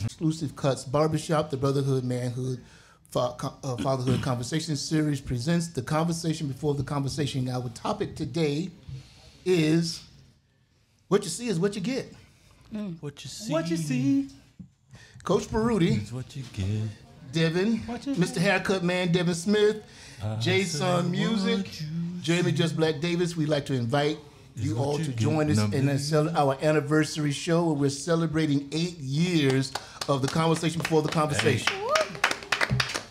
Exclusive Cuts Barbershop, the Brotherhood, Manhood, Fatherhood Conversation Series presents The Conversation Before the Conversation. Our topic today is what you see is what you get. What you see. What you see. Coach Baruti. Is what you get. Devin. Mr. Haircut Man, Devin Smith. Jason Music. Jeremy Jus'Black Davis. We'd like to invite you all to join us in our anniversary show where we're celebrating 8 years of The Conversation Before the Conversation.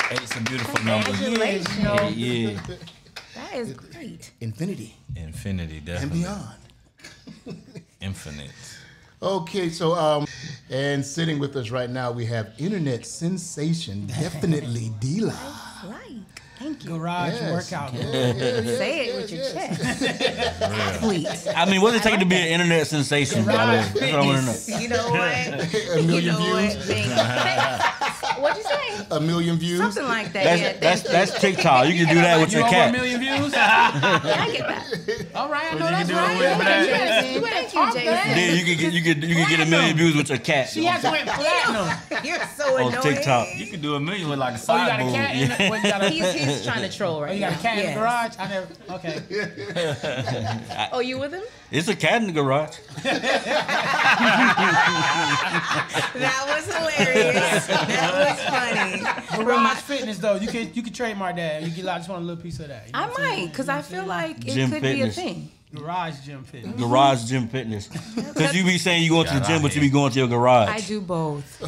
Hey, it's a beautiful number. Congratulations. Yeah. That is great. Infinity. Infinity, And definitely. beyond. Infinite. Okay, so and sitting with us right now we have internet sensation, definitely D-Live. Right. Thank you. Garage workout. Say it with your chest. Athlete. I mean, what does it take to be an internet sensation? That's what I want to know. You know what? A million views. What'd you say? A million views. Something like that. That's TikTok. You can do that with your over cat. 1 million views? I get that. All right, I know You that's can do right. it with that. Thank you, Jason. Then you can get a million views with your cat. She has went platinum. You're so on annoying. TikTok. You can do a million with like a Oh, you side got a boob. cat in the, well, you got a, He's trying to troll right you now. got a cat in the Yes. garage? I never, okay. Oh, you with him? It's a cat in the garage. That was hilarious. That was funny. Garage fitness though, you can trademark that. You get, I just want a little piece of that. You know I what I'm saying? might, because I feel like it Gym could fitness. be a thing. Garage gym fitness. Garage gym fitness. Because you be saying you going to the Got gym, out but you here. be going to your garage. I do both.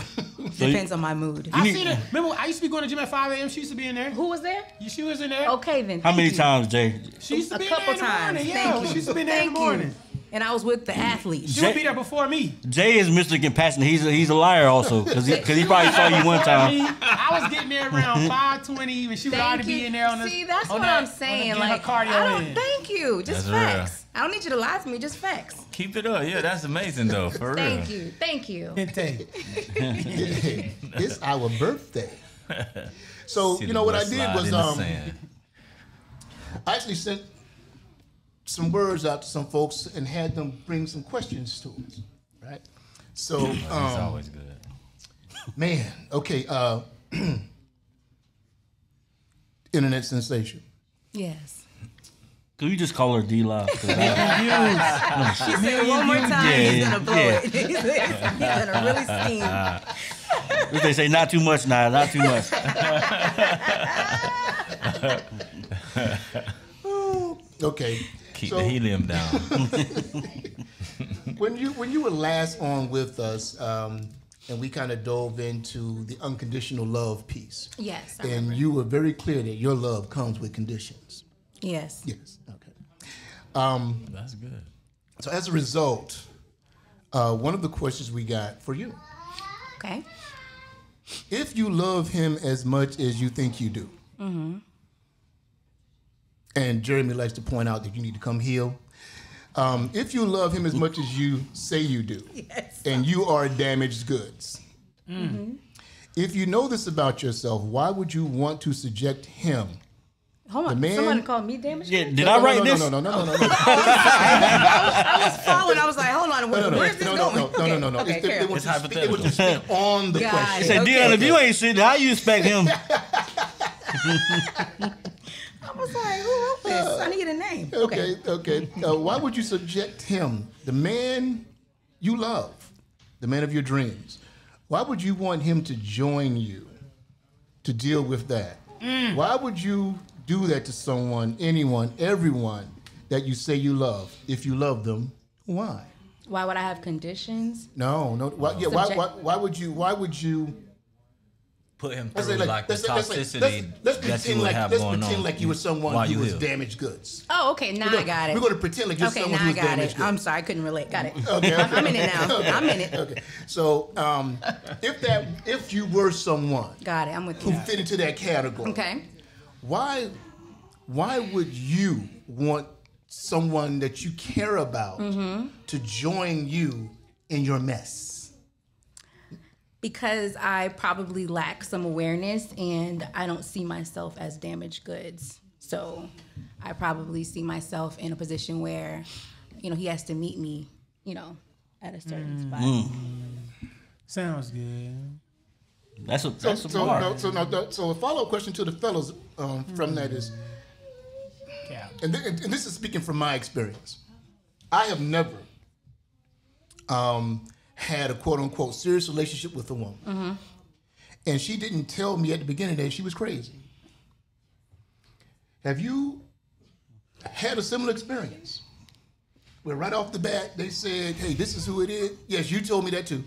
So Depends on my mood. I seen it. Remember, I used to be going to the gym at 5 a.m. She used to be in there. Who was there? She was in there. Okay, then. How thank many you. times, Jay? She used to A be couple in there times. in the morning. Thank Yeah, you. she used to be in there in the morning. And I was with the athletes. She would be there before me. Jay is Mr. Compassionate. He's a liar also because he probably saw you one time. I was getting there around 5:20 even. She would already be in there on the. See, that's on what that, I'm saying. On the, Like, her cardio I don't. in. Thank you. Just That's facts. I don't need you to lie to me. Just facts. Keep it up. Yeah, that's amazing though. For real. Thank you. Thank you. Intake. It's our birthday. So, See you the know what I blood did slide was in the sand. I actually sent some words out to some folks and had them bring some questions to us, right? So, It's always good. man, okay, internet sensation. Yes. Could you just call her D-Live? She said it one more time. He's gonna blow it. He's gonna really scheme. If they say not too much now, not too much. Okay. Keep So- the helium down. When you were last on with us, and we kind of dove into the unconditional love piece. Yes. I And remember. you were very clear that your love comes with conditions. Yes. Yes. Okay. That's good. So as a result, one of the questions we got for you: Okay. if you love him as much as you think you do, and Jeremy likes to point out that you need to come heal. If you love him as much as you say you do, Yes. and you are damaged goods, if you know this about yourself, why would you want to subject him? Hold on. The man- Somebody called me damaged. Yeah, did I write this? No. I was following. I was like, hold on. Where's this going? No. Okay, carry on. It was to speak on the Got question. He said, Okay. Dion, if you ain't shit, how you expect him? I was like, who wrote this? I need a name. Okay. Why would you subject him, the man you love, the man of your dreams? Why would you want him to join you to deal with that? Why would you do that to someone, anyone, everyone that you say you love? If you love them, why? Why would I have conditions? No. Why would you? Put him Let's through say like the let's toxicity let's that you pretend would like have let's going pretend on like you were someone while who you was heal. damaged goods. Oh, okay. Now I got it. We're going to pretend like you're Okay, someone now who I was got damaged it. goods. I'm sorry, I couldn't relate. Got it. Okay. I'm in it now. I'm in it. Okay. So, if you were someone Got it. I'm with who you. fit into that category, Okay. why would you want someone that you care about to join you in your mess? Because I probably lack some awareness and I don't see myself as damaged goods. So I probably see myself in a position where, he has to meet me, at a certain spot. Sounds good. That's a bar. So a follow-up question to the fellas from that is, Yeah. and this is speaking from my experience. I have never had a quote-unquote serious relationship with a woman. And she didn't tell me at the beginning that she was crazy. Have you had a similar experience? Where right off the bat, they said, hey, this is who it is? Yes, you told me that too.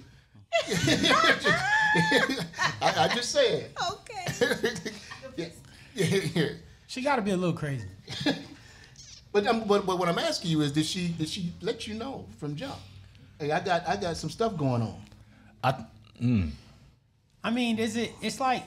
I just said. Okay. Yeah. She got to be a little crazy. But what I'm asking you is, did she let you know from jump? Hey, I got some stuff going on. I mean, it's like,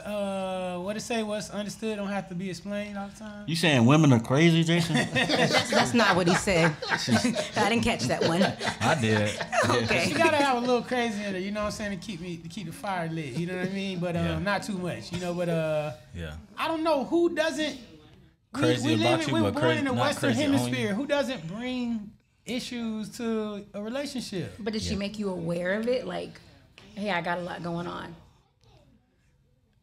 what it say, what's understood don't have to be explained all the time? You saying women are crazy, Jason? That's not what he said. I didn't catch that one. I did. Okay. She gotta have a little crazy in her, you know what I'm saying, to keep the fire lit, you know what I mean? But not too much, you know, but Yeah. I don't know who doesn't Crazy about you, we're but born crazy, in the not Western crazy on you. Hemisphere. Who doesn't bring issues to a relationship? But did she make you aware of it? Like, hey, I got a lot going on.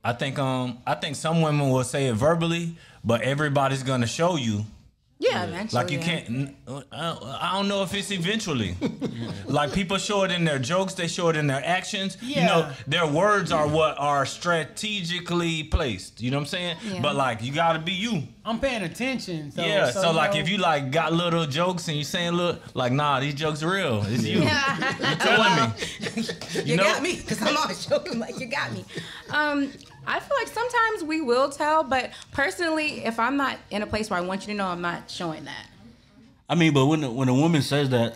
I think some women will say it verbally, but everybody's gonna show you. Yeah, eventually. Like you can't. I don't know if it's eventually. Like people show it in their jokes, they show it in their actions. Yeah. You know, their words are what are strategically placed. You know what I'm saying? Yeah. But like you gotta be you. I'm paying attention. So, Yeah. So like know, if you like got little jokes and you saying look like nah, these jokes are real. It's you. You're telling me. You know? got me, because I'm always joking like you got me. I feel like sometimes we will tell, but personally, if I'm not in a place where I want you to know, I'm not showing that. I mean, but when a woman says that,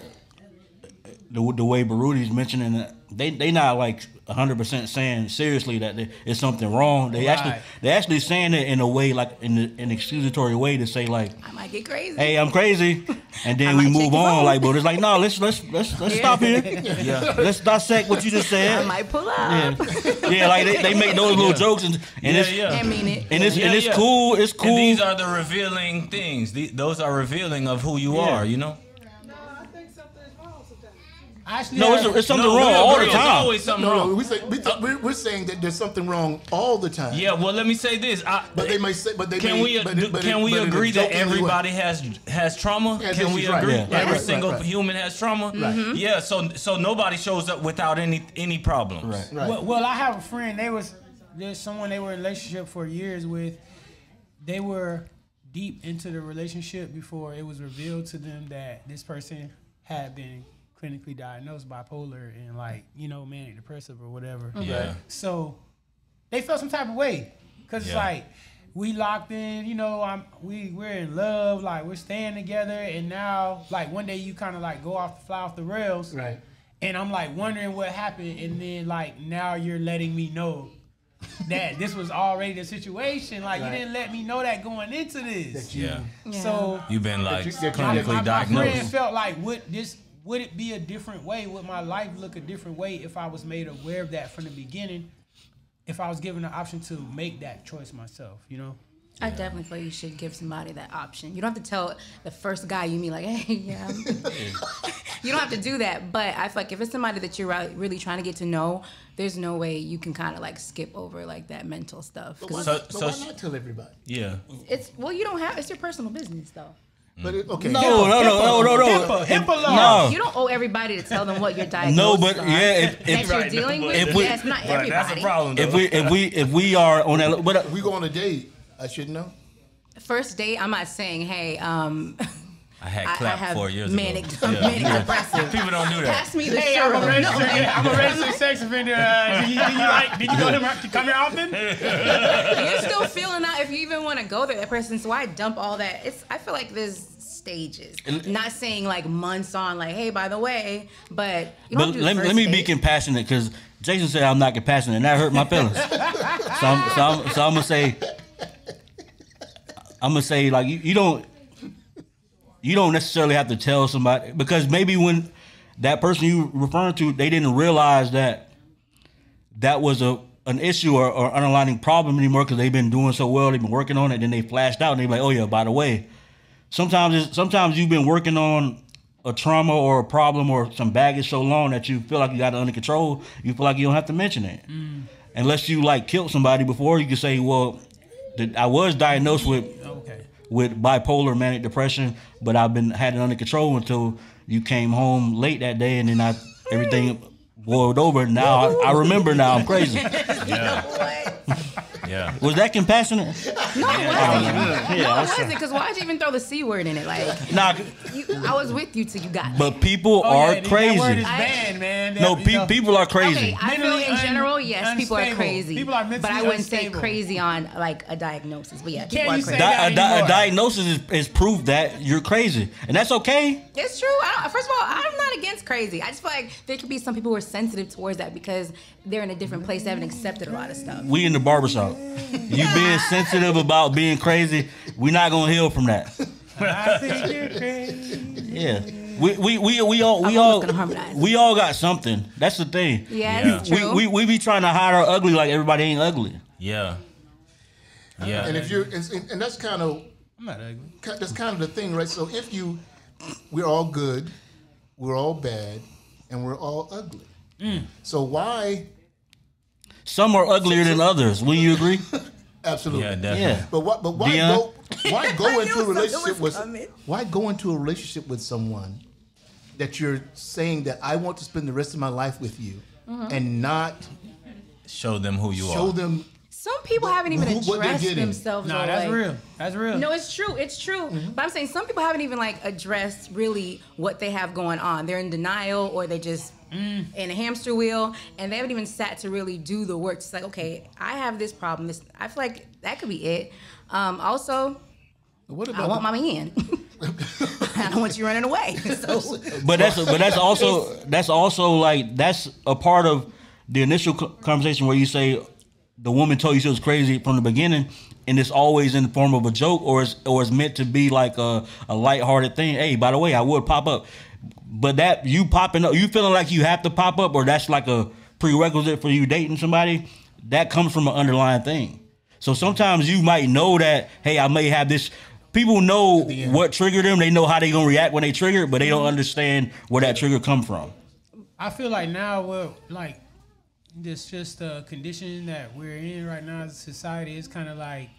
the way Barudi's mentioning it, they not like 100% saying seriously that it's something wrong. They actually saying it in a way, like in an accusatory way, to say like, I might get crazy. hey, I'm crazy, and then I we might move check your on. phone. Like, but it's like, no, let's stop here. Yeah, let's dissect what you just said. I might pull up. Yeah, like they make those little jokes and it's I mean it. and it's cool. It's cool. And these are the revealing things. Those are revealing of who you are. You know. Actually, No, it's something wrong all the There's time. always something wrong. We're saying that there's something wrong all the time. Yeah, well, let me say this. But they may say, Can we agree that everybody has trauma? Yes, Can we she's right. agree Yeah. every Right. single human has trauma? Right. Yeah. So nobody shows up without any problems. Right. Well, I have a friend. There's someone they were in a relationship for years with. They were deep into the relationship before it was revealed to them that this person had been clinically diagnosed bipolar and manic depressive or whatever. Yeah. So they felt some type of way because it's like we locked in. We're in love. Like we're staying together, and now like one day you kind of like fly off the rails. Right. And I'm like wondering what happened, and then like now you're letting me know that this was already the situation. Like you didn't let me know that going into this. Yeah. So You've been like That clinically my diagnosed. friend felt like would it be a different way? Would my life look a different way if I was made aware of that from the beginning? If I was given the option to make that choice myself, I definitely feel you should give somebody that option. You don't have to tell the first guy you meet like, hey, yeah. You don't have to do that. But I feel like if it's somebody that you're really trying to get to know, there's no way you can kind of like skip over like that mental stuff. Why So not tell everybody? Yeah. It's your personal business though. But No. HIPAA law. No. You don't owe everybody to tell them what you're diagnosed No, but on. if that you're dealing with. if we- Yes, not everybody. That's a problem. Though. if we are on that, but we go on a date, I should know. First date, I'm not saying, hey, I had I clapped have 4 years manic ago. manic depressive. People don't do that. Pass me the Hey, shirt. I'm a registered sex offender. Did you go to come here often? You're still feeling out if you even want to go there. That person, so I dump all that. I feel like there's stages. Not saying like months on, like, hey, by the way, but you don't but do let me be date. compassionate because Jason said I'm not compassionate and that hurt my feelings. so I'm gonna say like you don't necessarily have to tell somebody because maybe when that person you referring to they didn't realize that was an issue or underlying problem anymore because they've been doing so well, they've been working on it, then they flashed out and they're like, oh yeah, by the way, sometimes you've been working on a trauma or a problem or some baggage so long that you feel like you got it under control, you feel like you don't have to mention it. Unless you like killed somebody before, you can say, well, I was diagnosed with bipolar manic depression, but I've had it under control until you came home late that day, and then everything boiled over. Now I remember. Now I'm crazy. Yeah. Was that compassionate? No, it wasn't. Because why'd you even throw the C word in it? Like, Nah, I was with you till you got but people are crazy. That word is banned, man. No, people are crazy. Okay, I feel in general, yes, people are unstable. crazy. People are mentally but I wouldn't unstable. say crazy on like a diagnosis. But yeah, Can't people are you crazy. say that anymore? A diagnosis is proof that you're crazy, and that's okay. It's true. First of all, I'm not against crazy. I just feel like there could be some people who are sensitive towards that because they're in a different place. They haven't accepted a lot of stuff. We in the barbershop. You being sensitive about being crazy, we're not gonna heal from that. I think you're crazy. Yeah. We all got something. That's the thing. Yeah, it's true. We be trying to hide our ugly like everybody ain't ugly. Yeah. Yeah. And if you're, and that's kind of, I'm not ugly. that's kind of the thing, right? So if we're all good, we're all bad, and we're all ugly. So why? Some are uglier than others. Will you agree? Absolutely. Yeah, definitely. Yeah. But why Dion? why go into a something relationship was with coming. why go into a relationship with someone that you're saying that I want to spend the rest of my life with you and not Show them who you show are. them Some people haven't even what they're addressed getting. themselves. Nah, or, that's like- real. That's real. No, it's true. It's true. But I'm saying some people haven't even like addressed really what they have going on. They're in denial or they just in a hamster wheel, and they haven't even sat to really do the work. It's like, okay, I have this problem. I feel like that could be it. Also, what I about want my man. I don't want you running away. So But that's also like that's a part of the initial conversation where you say the woman told you she was crazy from the beginning, and it's always in the form of a joke or it's meant to be like a lighthearted thing. Hey, by the way, I would pop up. But that you popping up, you feeling like you have to pop up, or that's like a prerequisite for you dating somebody, that comes from an underlying thing. So sometimes you might know that, hey, I may have this. People know what triggered them. They know how they gonna react when they trigger, but they don't understand where that trigger come from. I feel like now we're like this just a condition that we're in right now as a society. It's kind of like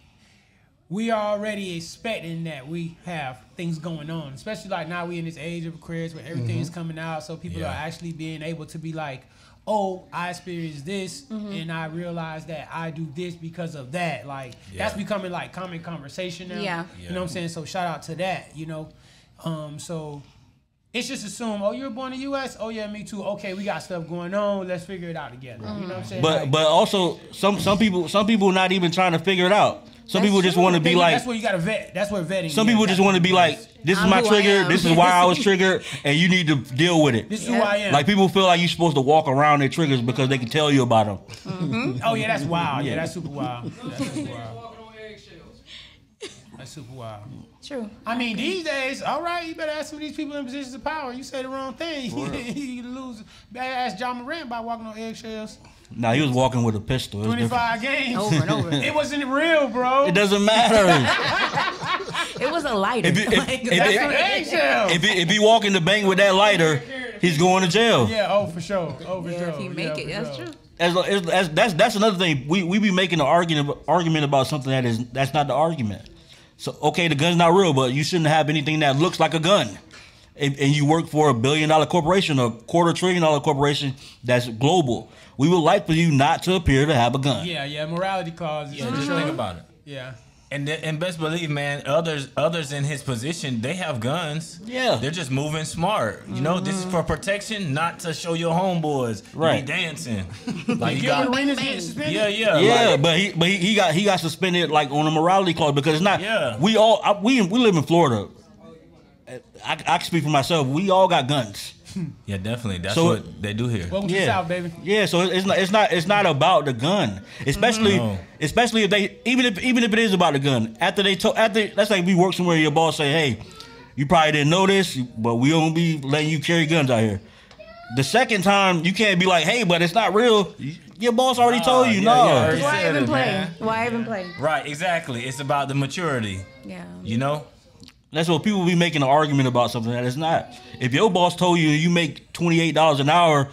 we are already expecting that we have things going on, especially like now we in this age of Aquarius where everything is coming out, so people are actually being able to be like, oh, I experienced this and I realized that I do this because of that. Like that's becoming like common conversation now. Yeah. You know what I'm saying? So shout out to that, you know. So it's just assume, oh, you're born in the US? Oh yeah, me too. Okay, we got stuff going on. Let's figure it out together. You know what I'm saying? But also some people not even trying to figure it out. Some people just want to be like. That's where you got to vet. That's where vetting. Some people just want to be like, this is my who I trigger. am. This is why I was triggered, and you need to deal with it. This is who I am. Like people feel like you're supposed to walk around their triggers because they can tell you about them. Oh yeah, that's wild. Yeah, that's super wild. That's super wild. That's super wild. true. I mean, these days, all right, you better ask some of these people in positions of power. You say the wrong thing, you lose. Better ask John Moran about walking on eggshells. Nah, he was walking with a pistol. It was 25 games. Over and over. It wasn't real, bro. It doesn't matter. It was a lighter. If Eggshell. he walk in the bank with that lighter, he's going to jail. Yeah, oh, for sure. Oh, for sure. If you make it, for that's sure. true. That's another thing. We be making an argument about something that's not the argument. So okay, the gun's not real, but you shouldn't have anything that looks like a gun. And you work for $1 billion corporation, a $250 billion corporation that's global. We would like for you not to appear to have a gun. Yeah, morality clause. Yeah, just think about it. Yeah. And best believe, man, others in his position, they have guns. Yeah. They're just moving smart. You know, this is for protection, not to show your homeboys. Right. Be dancing. Like you Gilbert got. Arenas getting suspended? Yeah. Like, but he got suspended like on a morality clause because it's not. Yeah. We live in Florida. I can speak for myself. We all got guns. yeah, definitely. That's So- what they do here. Welcome to the South, baby. Yeah, so it's not about the gun, especially No. especially if they even if it is about the gun. After that's like we work somewhere, your boss say, hey, you probably didn't know this, but we don't be letting you carry guns out here. The second time you can't be like, hey, but it's not real. Your boss already told you, yeah, no. yeah, already Why said even it, play? man. Why even play? Right, exactly. It's about the maturity. Yeah. You know? That's what people be making an argument about something that it's not. If your boss told you you make $28 an hour,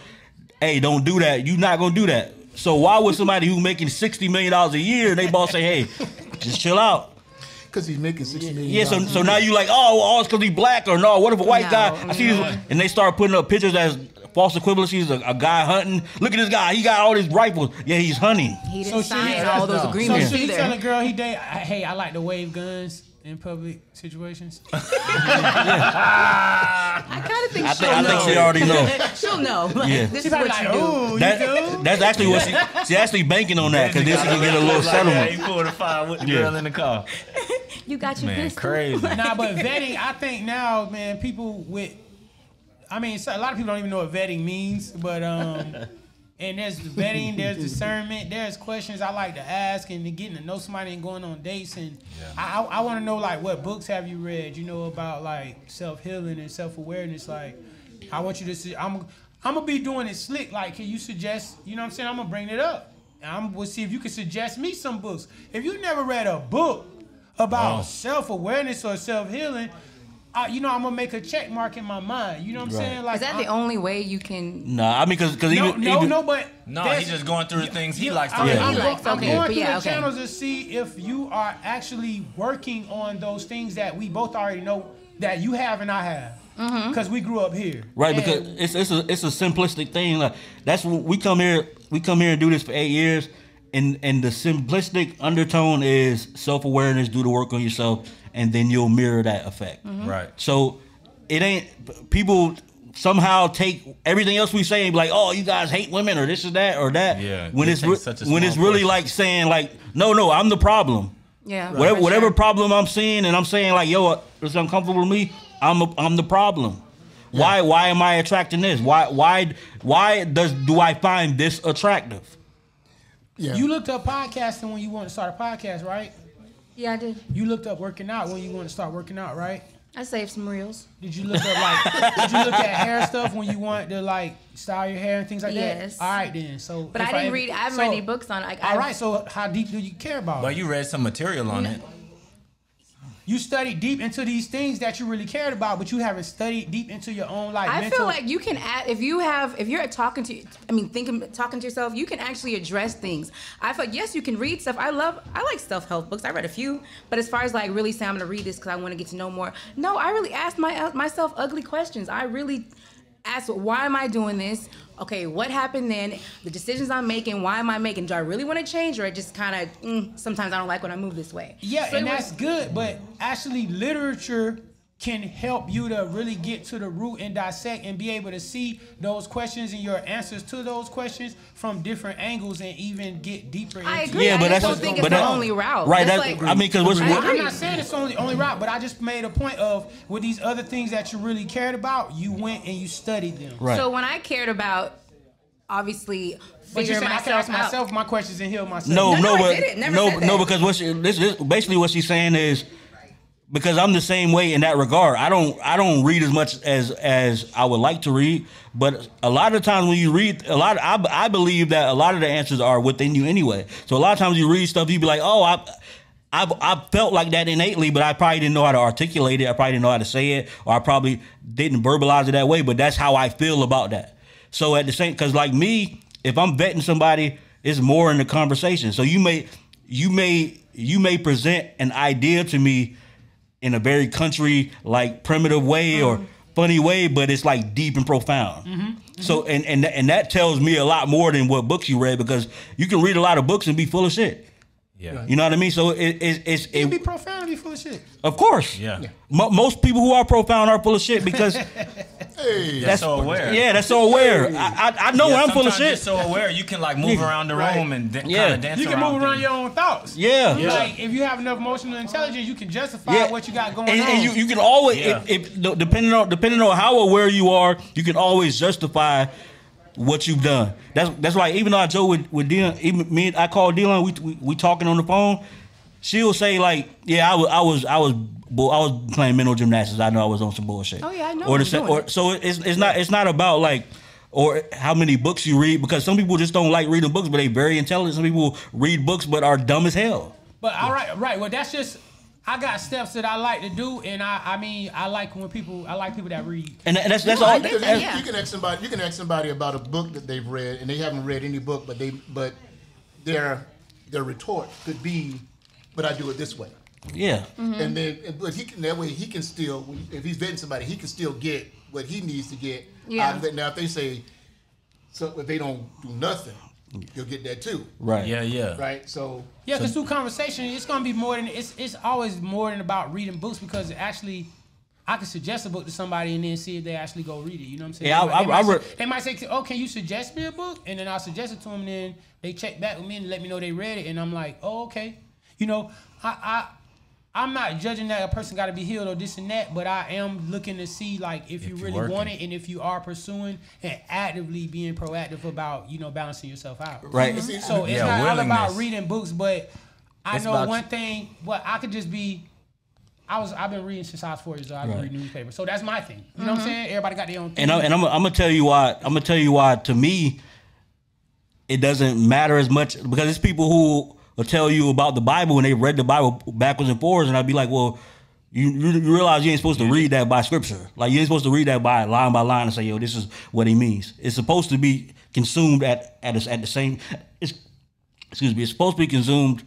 hey, don't do that. You're not gonna do that. So why would somebody who making $60 million a year, they boss say, hey, just chill out? Because he's making $60 million. Yeah, so now you like, oh, it's because he's black, or no, what if a white guy? I see this, and they start putting up pictures as false equivalencies. A guy hunting. Look at this guy. He got all these rifles. Yeah, he's hunting. He didn't sign all those agreements So she either. tell a girl hey, I like to wave guns in public situations. I kind of think I she'll know. think she already know. She'll know. Like, Yeah. This She is probably what like, you do. ooh, you do? That's actually what she actually banking on that because then she can get a little settlement. He pulled a fire with the girl in the car. You got your Man, pistol. crazy. Nah, but vetting, I think now, man, people with, I mean, so a lot of people don't even know what vetting means, but and there's vetting, there's discernment, there's questions I like to ask, and getting to know somebody and going on dates, and I want to know like what books have you read, you know, about like self-healing and self-awareness. Like, I want you to see, I'm gonna be doing it slick. Like, can you suggest, you know what I'm saying? I'm gonna bring it up. And we'll see if you can suggest me some books. If you never read a book about self-awareness or self-healing, you know, I'm gonna make a check mark in my mind. You know what I'm saying? Like, Is that the only way you can? Nah, I mean, because even but No, there's- he's just going through the things he likes to I'm, do. I'm, He likes, I'm okay, going but through yeah, the okay. channels to see if you are actually working on those things that we both already know that you have and I have, because we grew up here. right, And- because it's a simplistic thing. Like, that's what we come here and do this for 8 years, and the simplistic undertone is self-awareness, do the work on yourself, and then you'll mirror that effect. Right. So it ain't, people somehow take everything else we say and be like, oh, you guys hate women or this or that or that. Yeah, When it it's takes such a when small it's really portion. like saying like, no, I'm the problem. Yeah. Whatever problem I'm seeing, and I'm saying like, yo, it's uncomfortable to me. I'm the problem. Yeah. Why am I attracting this? Why do I find this attractive? Yeah. You looked up podcasting when you wanted to start a podcast, right? Yeah, I did. You looked up working out when you wanted to start working out, right? I saved some reels. Did you look up did you look at hair stuff when you wanted to like style your hair and things like Yes. that? All right then. So, But if I didn't read. I haven't read any books on. Like, All right. So how deep do you care about But it? you read some material on it. You studied deep into these things that you really cared about, but you haven't studied deep into your own like. I mental. feel like you can add if you're talking to talking to yourself, you can actually address things. I feel like, yes, you can read stuff. I like self-help books. I read a few, but as far as like really saying I'm gonna read this because I want to get to know more, no, I really asked myself ugly questions. I really asked, why am I doing this? Okay, what happened then? The decisions I'm making, why am I making? Do I really want to change, or I just kind of sometimes I don't like when I move this way? Yeah, So and it was- that's good, but actually literature can help you to really get to the root and dissect and be able to see those questions and your answers to those questions from different angles and even get deeper into I agree. Yeah, but I just that's- don't think but it's the that- only route. Right, That's that, like, I mean, because I'm not saying it's only route, but I just made a point of with these other things that you really cared about, you went and you studied them. right. So when I cared about, obviously, But you figuring said I can myself ask out. myself my questions and heal myself. No, No, I but didn't. Never said that. because this basically what she's saying is, because I'm the same way in that regard. I don't read as much as I would like to read, but a lot of times when you read I believe that a lot of the answers are within you anyway. So a lot of times you read stuff, you be like, oh, I felt like that innately, but I probably didn't know how to articulate it. I probably didn't know how to say it, or I probably didn't verbalize it that way. But that's how I feel about that. So at the same, because like me, if I'm vetting somebody, it's more in the conversation. So you may present an idea to me in a very country, like primitive way or funny way, but it's like deep and profound. So and that tells me a lot more than what books you read, because you can read a lot of books and be full of shit. Yeah. You know what I mean? So It'd be profound and be full of shit. of course. Yeah. Most people who are profound are full of shit because That's so aware. yeah, that's so aware. I know Yeah, I'm full of sometimes shit. you're so aware you can like move around the Right. room and kind Yeah. of dance You can around move around things. your own thoughts. Yeah. Like if you have enough emotional intelligence, you can justify Yeah. what you got going and, on. and you can always, Yeah. if depending on how aware you are, you can always justify what you've done. That's why even though I joke with Dion, even me, I call Dion, we talking on the phone. She'll say like, yeah, I was playing mental gymnastics. I know I was on some bullshit. Oh, yeah, I know Or I'm the doing or it. so it's not about like, or how many books you read, because some people just don't like reading books, but they very intelligent. Some people read books but are dumb as hell. But all right. Well, that's just I got steps that I like to do, and I like people that read. And that's all. You can ask somebody about a book that they've read, and they haven't read any book, but their retort could be, "But I do it this way." Yeah. And then, but that way he can still, if he's vetting somebody, he can still get what he needs to get out of it. Now, if they say, so if they don't do nothing, you'll get that too. Right. Yeah. Right. So. Yeah, because through conversation, it's gonna be more than it's always more than about reading books, because actually, I can suggest a book to somebody and then see if they actually go read it. You know what I'm saying? Yeah, they might say, "Oh, can you suggest me a book?" And then I'll suggest it to them, and then they check back with me and let me know they read it, and I'm like, "Oh, okay." You know, I'm not judging that a person got to be healed or this and that, but I am looking to see like if you really want it, and if you are pursuing and actively being proactive about, you know, balancing yourself out. Right. So it's not all about reading books, but I know one thing. What I could just be. I've been reading since I was 4 years old. I've been reading newspapers, so that's my thing. You know what I'm saying? Everybody got their own thing. And I'm gonna tell you why. I'm gonna tell you why. To me, it doesn't matter as much, because it's people who will tell you about the Bible and they read the Bible backwards and forwards, and I'd be like, well, you realize you ain't supposed to read that by scripture. Like, you ain't supposed to read that by line and say, yo, this is what he means. It's supposed to be consumed at the same. It's supposed to be consumed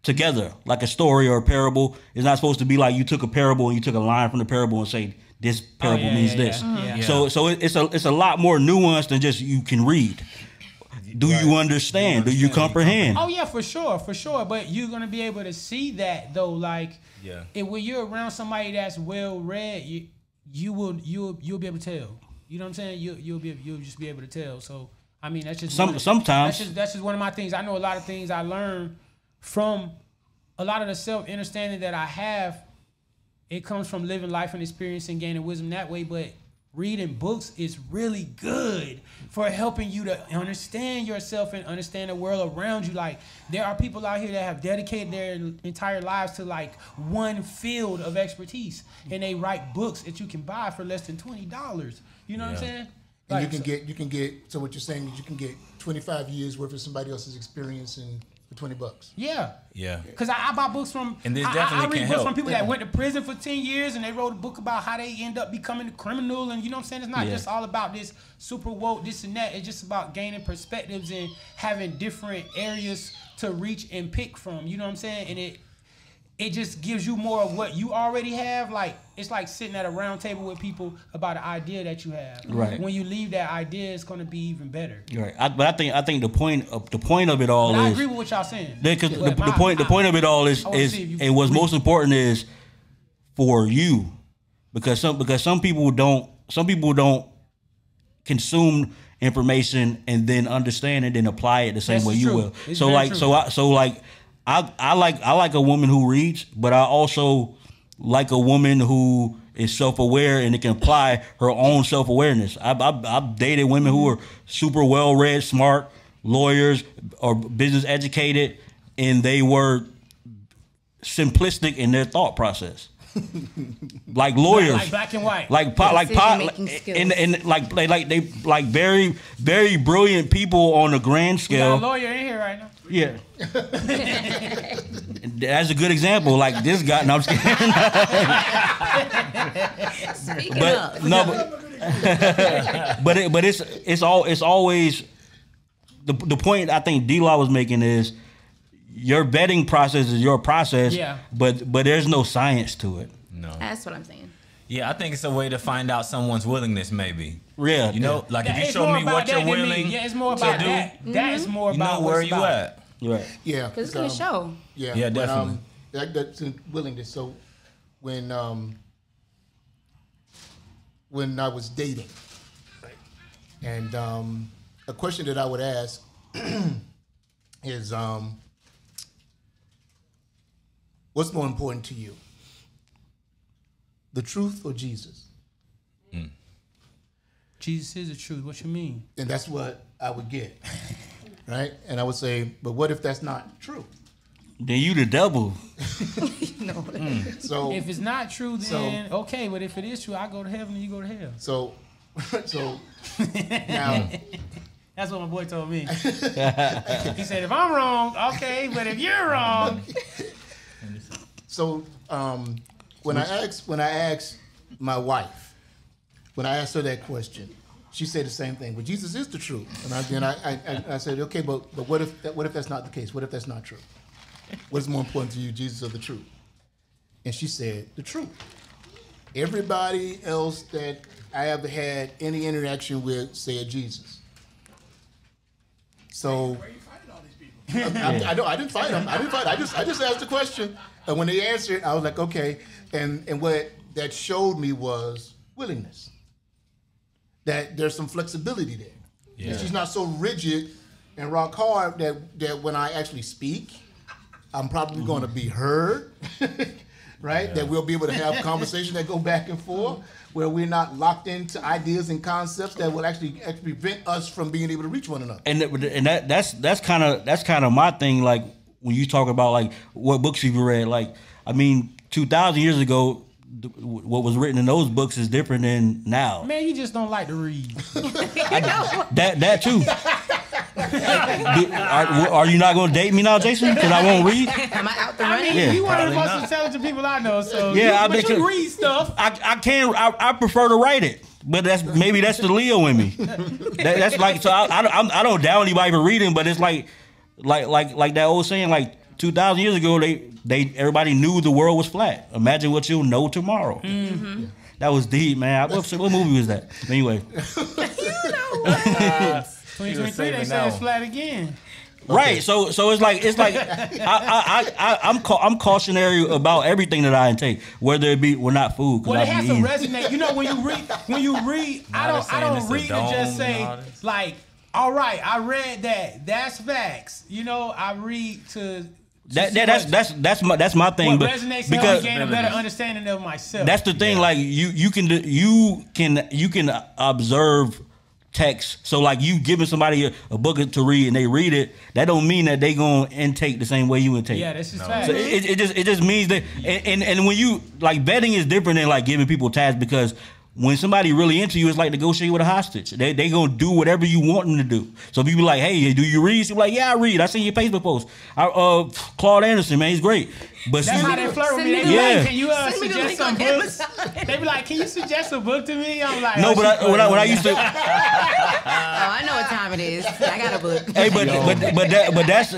together, like a story or a parable. It's not supposed to be like you took a parable and you took a line from the parable and say this parable means this. So it's a lot more nuanced than just you can read. Do you understand? Do you comprehend? Oh yeah, for sure. But you're gonna be able to see that though, like, when you're around somebody that's well read, you'll be able to tell. You know what I'm saying? You'll just be able to tell. So I mean, that's just sometimes that's just one of my things. I know a lot of things I learned from a lot of the self-understanding that I have. It comes from living life and experience and gaining wisdom that way, but reading books is really good for helping you to understand yourself and understand the world around you. Like, there are people out here that have dedicated their entire lives to like one field of expertise, and they write books that you can buy for less than $20. You know what I'm saying? And like, you can get. So what you're saying is you can get 25 years worth of somebody else's experience for $20. Yeah. Yeah. Because I buy books from. And this I definitely read can books help. from people that went to prison for 10 years and they wrote a book about how they end up becoming a criminal, and you know what I'm saying? It's not just all about this super woke, this and that. It's just about gaining perspectives and having different areas to reach and pick from. You know what I'm saying? And it just gives you more of what you already have. Like, it's like sitting at a round table with people about an idea that you have. Right. When you leave that idea, it's going to be even better. Right. But I think the point of it all is. I agree with what y'all saying. Because the point of it all is and what's most important is for you, because some people don't consume information and then understand it and apply it the same way you will. It's So like I like a woman who reads, but I also like a woman who is self-aware and it can apply her own self-awareness. I've dated women who are super well-read, smart, lawyers or business educated, and they were simplistic in their thought process. Like lawyers, like black and white, like very, very brilliant people on a grand scale. We got a lawyer in here right now. Yeah, that's a good example. Like this guy. No, I'm just kidding. But it's always the point I think D-Law was making is your vetting process is your process. Yeah. But there's no science to it. No. That's what I'm saying. Yeah, I think it's a way to find out someone's willingness, maybe. Yeah. You know, like if you It's show more me about what that you're than me. willing Yeah, it's more about to do, that. That is more you about know where what's you about. at. Right. Yeah. Because it's going to show. Yeah. Yeah, definitely. That's willingness. So when I was dating, and a question that I would ask is, what's more important to you, the truth or Jesus? Jesus is the truth. What you mean? And that's what I would get, right? And I would say, but what if that's not true? Then you the devil. No. So If it's not true, then okay. But if it is true, I go to heaven and you go to hell. So now, That's what my boy told me. He said, if I'm wrong, okay. But if you're wrong. So when I asked my wife, when I asked her that question, she said the same thing. Well, Jesus is the truth. And I said, okay, but what if that's not the case? What if that's not true? What is more important to you, Jesus or the truth? And she said, the truth. Everybody else that I ever had any interaction with said Jesus. So I didn't fight them. I just asked the question. And when they answered, I was like, okay. And what that showed me was willingness. That there's some flexibility there. Yeah. And she's not so rigid and rock hard that when I actually speak, I'm probably going to be heard, right? Yeah. That we'll be able to have conversation that go back and forth, where we're not locked into ideas and concepts that will actually prevent us from being able to reach one another. And that's kind of my thing. Like when you talk about like what books you've read, like I mean, 2,000 years ago, what was written in those books is different than now. Man, you just don't like to read. That too. Are you not going to date me now, Jason? Because I won't read. Am I out the running? I mean, you one of the most intelligent people I know. So yeah, but you read stuff. I can't. I prefer to write it. But maybe that's the Leo in me. That's like, so I don't doubt anybody for reading, but it's like that old saying, like 2,000 years ago, everybody knew the world was flat. Imagine what you'll know tomorrow. Mm-hmm. That was deep, man. What movie was that? Anyway. You know what? 2023, they say it's flat again. Right, so it's like I'm cautionary about everything that I intake, whether it be not food. Well, it has to resonate. You know, when you read, I don't read to just say like, all right, I read that. That's facts. You know, I read to. That's my thing. What resonates because gain a better understanding of myself. That's the thing. Yeah. Like you can observe text. So like you giving somebody a book to read and they read it, that don't mean that they gonna intake the same way you intake. Yeah, this is fact. So it just means that and when you like vetting is different than like giving people tasks, because when somebody really into you, it's like negotiating with a hostage. They gonna do whatever you want them to do. So if you be like, hey, do you read? You be like, yeah, I read. I seen your Facebook post. Claude Anderson, man, he's great. But that's how they flirt with me. They be like, can you suggest some books? They be like, can you suggest a book to me? I'm like, no, but when I used to. Oh, I know what time it is. I got a book. Hey, but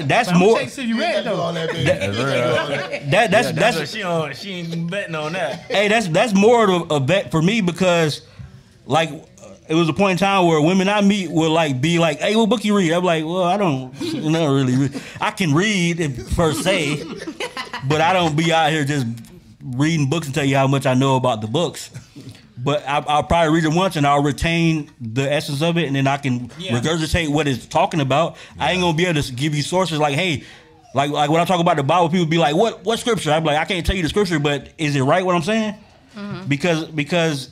that's more. That's she ain't betting on that. Hey, that's more of a bet for me, because like it was a point in time where women I meet will like be like, hey, what book you read? I'm like, well, I don't really read. I can read per se, but I don't be out here just reading books and tell you how much I know about the books. But I'll probably read it once and I'll retain the essence of it, and then I can regurgitate what it's talking about. Yeah. I ain't gonna be able to give you sources like, hey, like when I talk about the Bible, people be like, what scripture? I'm like, I can't tell you the scripture, but is it right what I'm saying? Mm-hmm. Because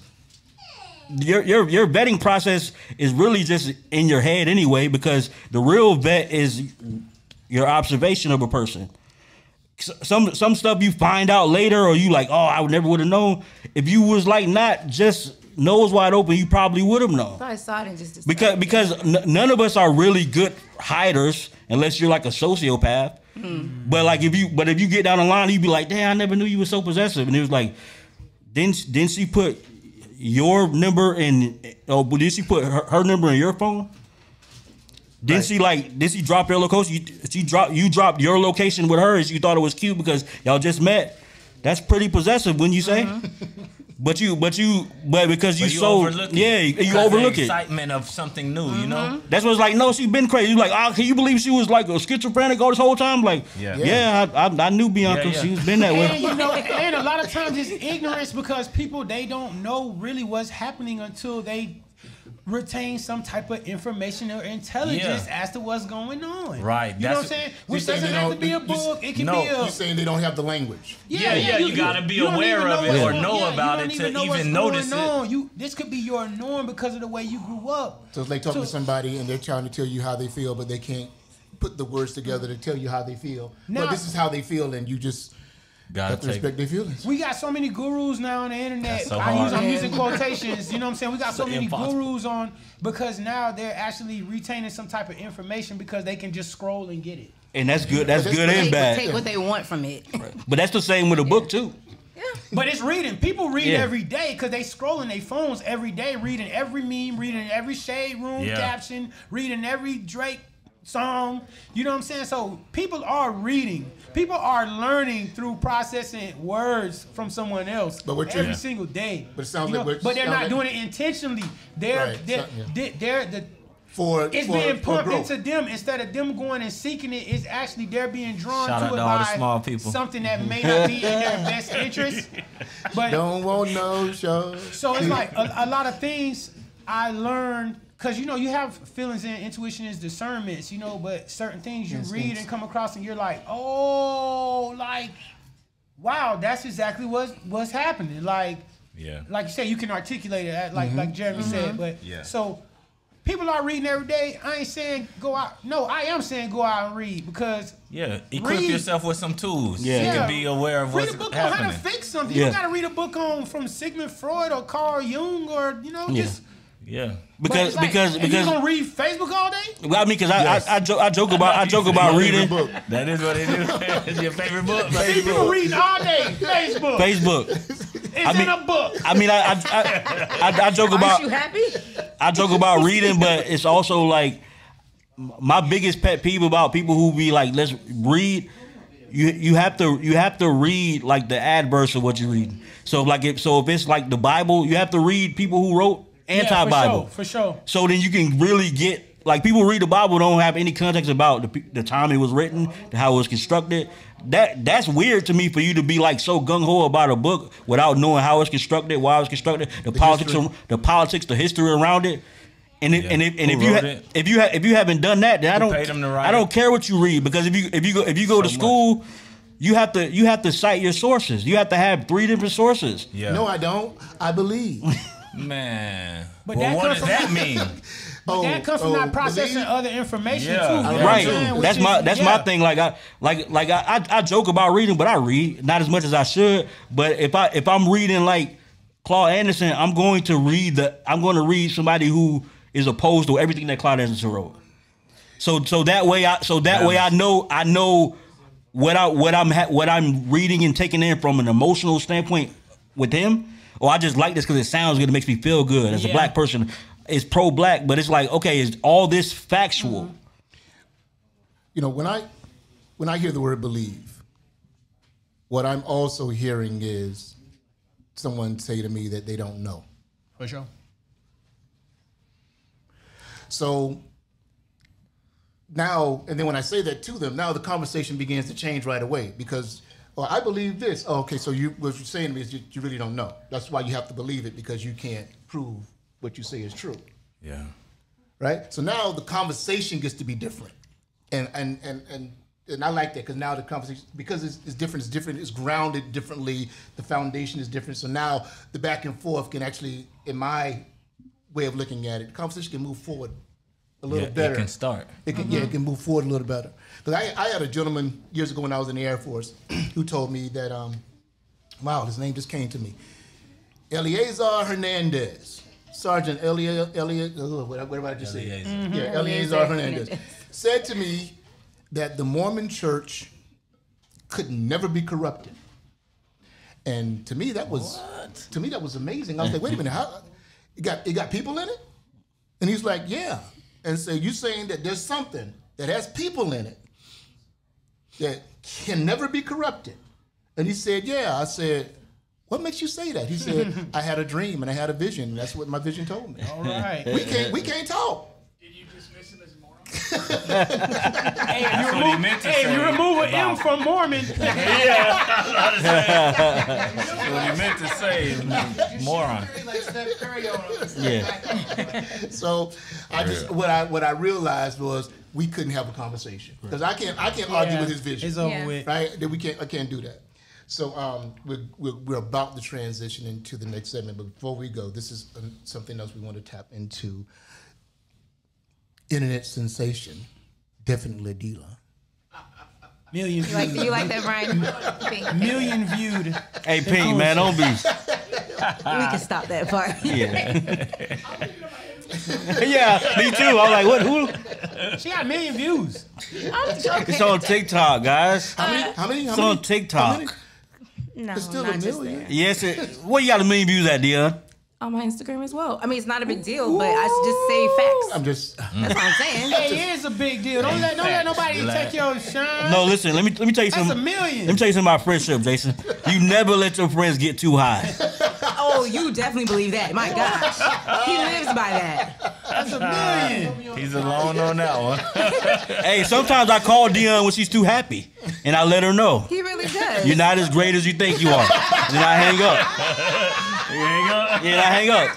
your vetting process is really just in your head anyway, because the real vet is your observation of a person. Some stuff you find out later, or you like, oh, I never would have known. If you was like not just nose wide open, you probably would have known. I saw it and just because none of us are really good hiders unless you're like a sociopath. Mm. But if you get down the line, you be like, damn, I never knew you were so possessive. And it was like, didn't she put your number in? Oh, but did she put her number in your phone? Did she drop your location? You dropped your location with hers. You thought it was cute because y'all just met. That's pretty possessive, wouldn't you say? Mm-hmm. But because you overlook it. Excitement of something new, you know. That's what it's like. No, she's been crazy. You like, can you believe she was like a schizophrenic all this whole time? Like, I knew Bianca. Yeah. She's been that way. And a lot of times it's ignorance, because people, they don't know really what's happening until they retain some type of information or intelligence as to what's going on. Right. You know what I'm saying? Which doesn't have to be a book. It can be a... You're saying they don't have the language. Yeah. You got to be aware of it or know about it to even notice it. This could be your norm because of the way you grew up. So it's like talking to somebody and they're trying to tell you how they feel, but they can't put the words together to tell you how they feel. Now, this is how they feel, and you just... Gotta respect their feelings. We got so many gurus now on the internet. So I'm using quotations. You know what I'm saying? We got so many gurus on, because now they're actually retaining some type of information because they can just scroll and get it. And that's good. That's good and bad. Take what they want from it. But that's the same with a book too. But it's reading. People read every day because they scrolling their phones every day, reading every meme, reading every Shade Room caption, reading every Drake song. You know what I'm saying? So people are reading. People are learning through processing words from someone else every single day. But it sounds like, but they're not doing it intentionally. It's being pumped into them instead of them going and seeking it. It's actually they're being drawn to it by something that may not be in their best interest. But don't want no show. So it's like a lot of things I learned because you have feelings and intuition is discernments, but certain things you read and come across and you're like, oh, like, wow, that's exactly what's happening. Like you said, you can articulate it like Jeremy said, but so. People are reading every day. I ain't saying go out. No, I am saying go out and read because equip yourself with some tools. So you can be aware of what's happening. Read a book on how to fix something. You gotta read a book on from Sigmund Freud or Carl Jung or just. Yeah, because you gonna read Facebook all day? Well, I mean, because I joke about reading. That is what they do. It's your favorite book. See people reading all day. Facebook. It's in a book. I mean, I joke about. Are you happy? I joke about reading, but it's also like my biggest pet peeve about people who be like, let's read. You have to read like the adverse of what you're reading. So if it's like the Bible, you have to read people who wrote anti-Bible. For sure. So then you can really get like people read the Bible don't have any context about the time it was written, how it was constructed. That's weird to me for you to be like so gung ho about a book without knowing how it's constructed, why it's constructed, the politics, the history around it. And if you haven't done that, then I don't care what you read because if you go to school. You have to cite your sources. You have to have 3 different sources. Yeah. No, I don't. I believe. Man. But what does that mean? That comes from not processing other information too. Right. That's my thing. Like I joke about reading, but I read not as much as I should. But if I'm reading like Claude Anderson, I'm going to read somebody who is opposed to everything that Claude Anderson wrote. So that way I know what I'm reading and taking in from an emotional standpoint with him. Or I just like this because it sounds good. It makes me feel good as a black person. It's pro-black, but it's like, okay, is all this factual? When I hear the word believe, what I'm also hearing is someone say to me that they don't know. For sure. So now, and then when I say that to them, now the conversation begins to change right away because I believe this. Oh, okay, so what you're saying to me is you really don't know. That's why you have to believe it because you can't prove what you say is true. Yeah. Right? So now the conversation gets to be different. And I like that because now the conversation, because it's different, it's grounded differently, the foundation is different. So now the back and forth can actually, in my way of looking at it, the conversation can move forward a little better. It can start. It can move forward a little better. Because I had a gentleman years ago when I was in the Air Force who told me that, wow, his name just came to me. Eleazar Hernandez. Sergeant Elliot, whatever I just said. Yeah, Eleazar Hernandez. Said to me that the Mormon church could never be corrupted. And to me that was amazing. I was like, wait a minute, how it got people in it? And he's like, yeah. And so you're saying that there's something that has people in it that can never be corrupted. And he said, yeah. I said, what makes you say that? He said, I had a dream and I had a vision. And that's what my vision told me. All right. We can't talk. Did you dismiss him as a moron? If you remove an M from Mormon. That's what he meant to say. Moron. Yeah. So what I realized was we couldn't have a conversation because I can't argue with his vision. It's over with. Right? I can't do that. So we're about to transition into the next segment, but before we go, this is something else we want to tap into. Internet sensation, definitely Dila. Million views. You like that, Brian? Pink. Million viewed. Hey, Pink, man, don't be. We can stop that part. Yeah. Yeah, me too. I was like, what? Who? She got 1 million views. I'm joking. It's on TikTok, guys. How many? It's on TikTok. No, It's still not a just million. there. Yes, what you got 1 million views at, Dion? On my Instagram as well. I mean, it's not a big deal, but I just say facts. I'm just. That's what I'm saying. Hey, it is a big deal. Don't let nobody take your shine. No, listen. Let me tell you That's something. $1 million. Let me tell you something about friendship, Jason. You never let your friends get too high. Oh, you definitely believe that. My gosh. He lives by that. That's $1 million. He's alone on that one. Hey, sometimes I call Dion when she's too happy, and I let her know He really does. you're not as great as you think you are. Then I hang up. You ain't gonna Yeah, I hang up.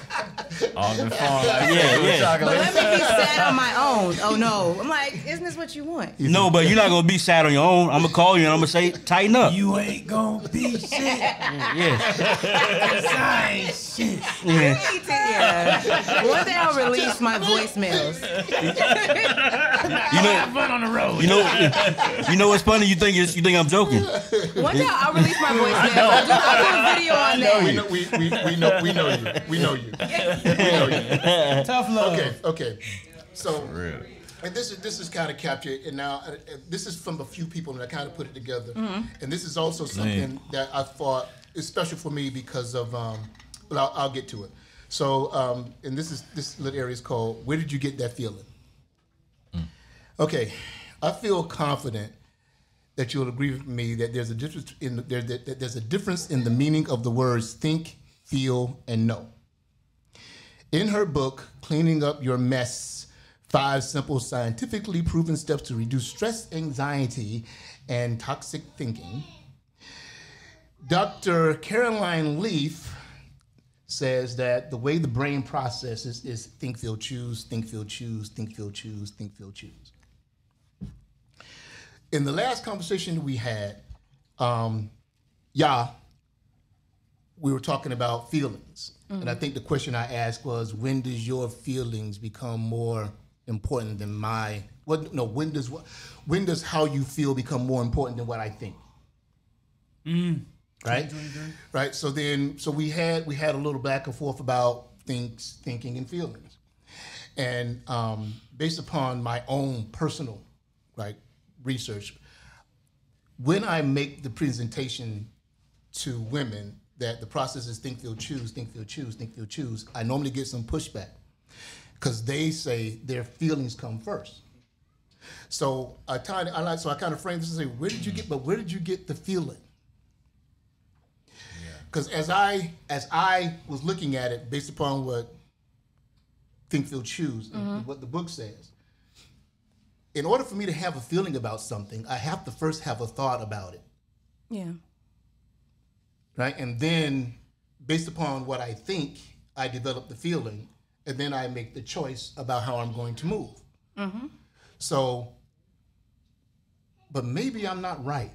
on the phone. Like, Yeah. But let me be sad on my own. Oh no. I'm like, isn't this what you want? No, but you're not gonna be sad on your own. I'm gonna call you and I'm gonna say, tighten up. You ain't gonna be shit. Yeah. I ain't shit. Yeah. Yeah. One day I'll release my voicemails. You know, Have fun on the road. you know what's funny? You think I'm joking. One day I'll release my voicemails. I'll do a video on that. We know you. We know you. Tough love. Okay. So, and this is kind of captured, and now this is from a few people, and I kind of put it together. And this is also something that I thought is special for me because of. Well, I'll get to it. So, and this little area is called "Where did you get that feeling?" Okay, I feel confident that you'll agree with me that there's a difference in the meaning of the words think, feel, and know. In her book, Cleaning Up Your Mess, 5 Simple Scientifically Proven Steps to Reduce Stress, Anxiety, and Toxic Thinking, Dr. Caroline Leaf says that the way the brain processes is think, feel, choose, think, feel, choose, think, feel, choose, think, feel, choose. In the last conversation we had, we were talking about feelings. And I think the question I asked was, when does your feelings become more important than when does how you feel become more important than what I think? Right? Right. So we had a little back and forth about thinking and feelings. And based upon my own personal research, when I make the presentation to women that the process is think, feel, choose, think, feel, choose, think, feel, choose, I normally get some pushback because they say their feelings come first. So I kind of frame this and say, where did you get the feeling? Because as I was looking at it based upon what think, feel, choose, and what the book says, in order for me to have a feeling about something, I have to first have a thought about it. Yeah. Right? And then, based upon what I think, I develop the feeling, and then I make the choice about how I'm going to move. So, but maybe I'm not right.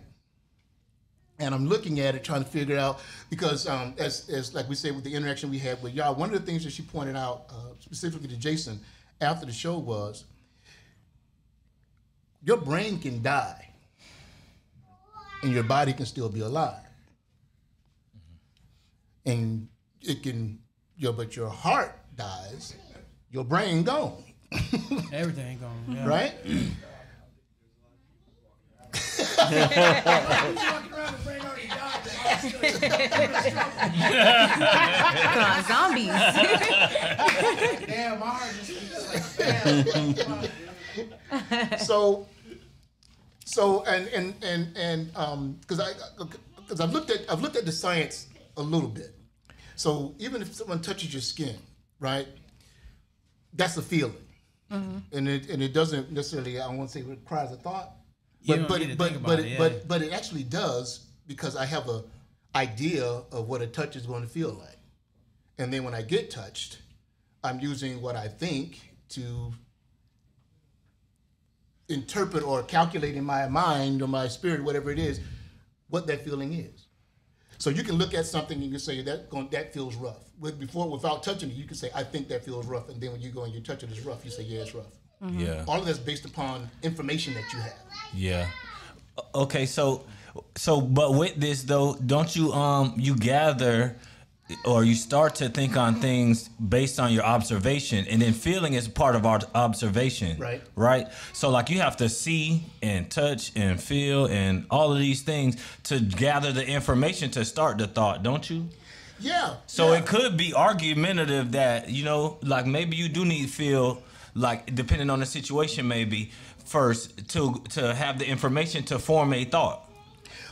And I'm looking at it, trying to figure out, because as like we said with the interaction we had with y'all, one of the things that she pointed out, specifically to Jason, after the show was, your brain can die, and your body can still be alive. And it can, but your heart dies, your brain gone. Everything gone. Yeah. Right? Come on, zombies. Damn, my heart just So because I've looked at the science a little bit. So even if someone touches your skin, right, that's a feeling, and it doesn't necessarily, I don't want to say requires a thought, but it actually does, because I have a idea of what a touch is going to feel like, and then when I get touched, I'm using what I think to interpret or calculate in my mind or my spirit, whatever it is, what that feeling is. So you can look at something and you can say that feels rough. Without touching it, you can say, I think that feels rough, and then when you go and you touch it, it's rough. You say, yeah, it's rough. Yeah. All of that's based upon information that you have. Yeah. Okay, so but with this though, don't you you gather or you start to think on things based on your observation, and then feeling is part of our observation. Right. So like you have to see and touch and feel and all of these things to gather the information to start the thought, don't you? Yeah. So it could be argumentative that, you know, like maybe you do need to feel like, depending on the situation, maybe first to have the information to form a thought.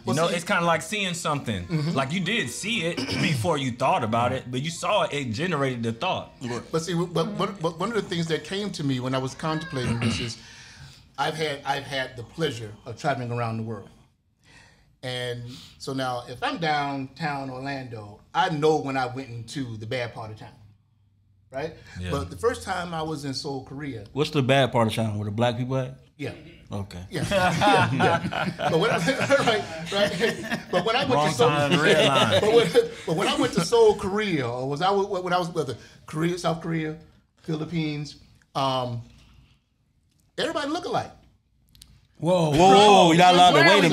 You know, it's kind of like seeing something. Like you did see it before you thought about it, but you saw it, it generated the thought. But see, but one of the things that came to me when I was contemplating this is, I've had the pleasure of traveling around the world, and so now if I'm downtown Orlando, I know when I went into the bad part of town, right? Yeah. But the first time I was in Seoul, Korea. What's the bad part of town? Where the black people at? Yeah. Okay. Yeah. Yeah. But when right. But when I went to Seoul, but when I went to Seoul, Korea, or when I was with Korea, South Korea, Philippines, everybody look alike. Whoa, you're not allowed to wait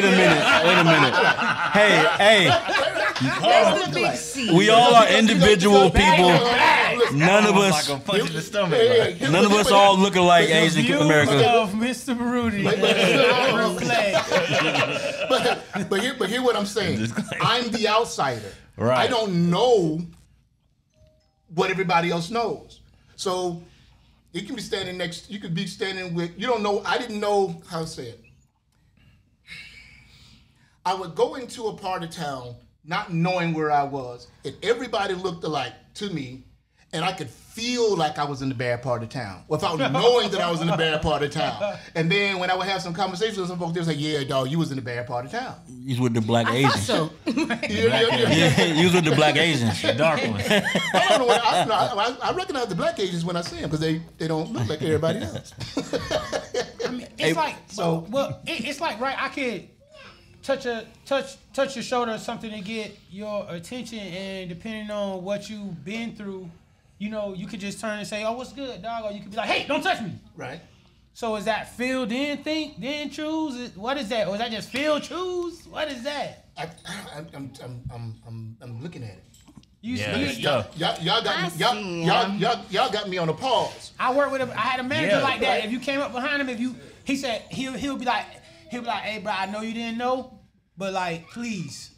a minute. Hey. We all are individual people. None of us all look alike Asian America. Mr. Baruti. But hear what I'm saying. I'm the outsider. Right. I don't know what everybody else knows. So you can be standing next. You could be standing with. You don't know. I didn't know how to say it. I would go into a part of town not knowing where I was, and everybody looked alike to me, and I could feel like I was in the bad part of town without knowing that I was in the bad part of town. And then when I would have some conversations with some folks, they would say, "Yeah, dog, you was in the bad part of town." He's with the black Asians. So. He was with the black Asians, the dark one. I recognize the black Asians when I see them because they don't look like everybody else. I mean, it's like it's like right. I could touch your shoulder or something to get your attention, and depending on what you've been through, you know, you could just turn and say, "Oh, what's good, dog?" Or you could be like, "Hey, don't touch me." Right. So is that feel then think then choose? What is that? Or is that just feel choose? What is that? I'm looking at it. Y'all got me on a pause. I work with I had a manager like that. Right. If you came up behind him, he said he'll be like, "Hey, bro, I know you didn't know, but like, please,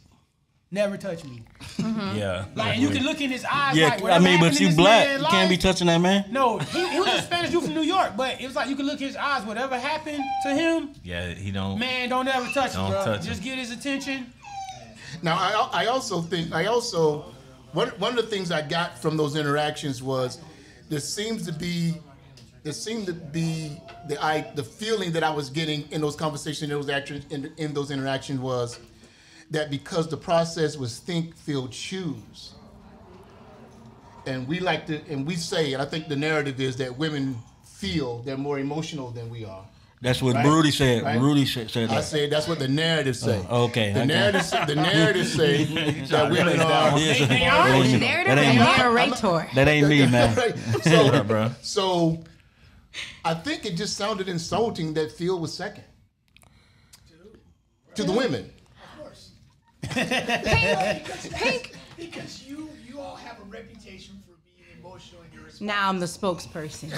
never touch me." Mm-hmm. Yeah. Like, you can look in his eyes. Yeah, like, I mean, but you black, you can't be touching that man. No, he was a Spanish dude from New York, but it was like you can look in his eyes. Whatever happened to him, he don't. Man, don't ever touch him, bro. Just get his attention. Now, I also one of the things I got from those interactions was there seemed to be the feeling that I was getting in those conversations, in those interactions was that because the process was think, feel, choose, and we say, and I think the narrative is that women feel they're more emotional than we are. That's what right? Rudy said. Right? Rudy said that. I said that's what the narrative say. Okay. The narrative say that women are. Narrative and narrator. That ain't me, man. So I think it just sounded insulting that Phil was second to the women. Of course. Pink. Because you all have a reputation for being emotional in your response. Now I'm the spokesperson.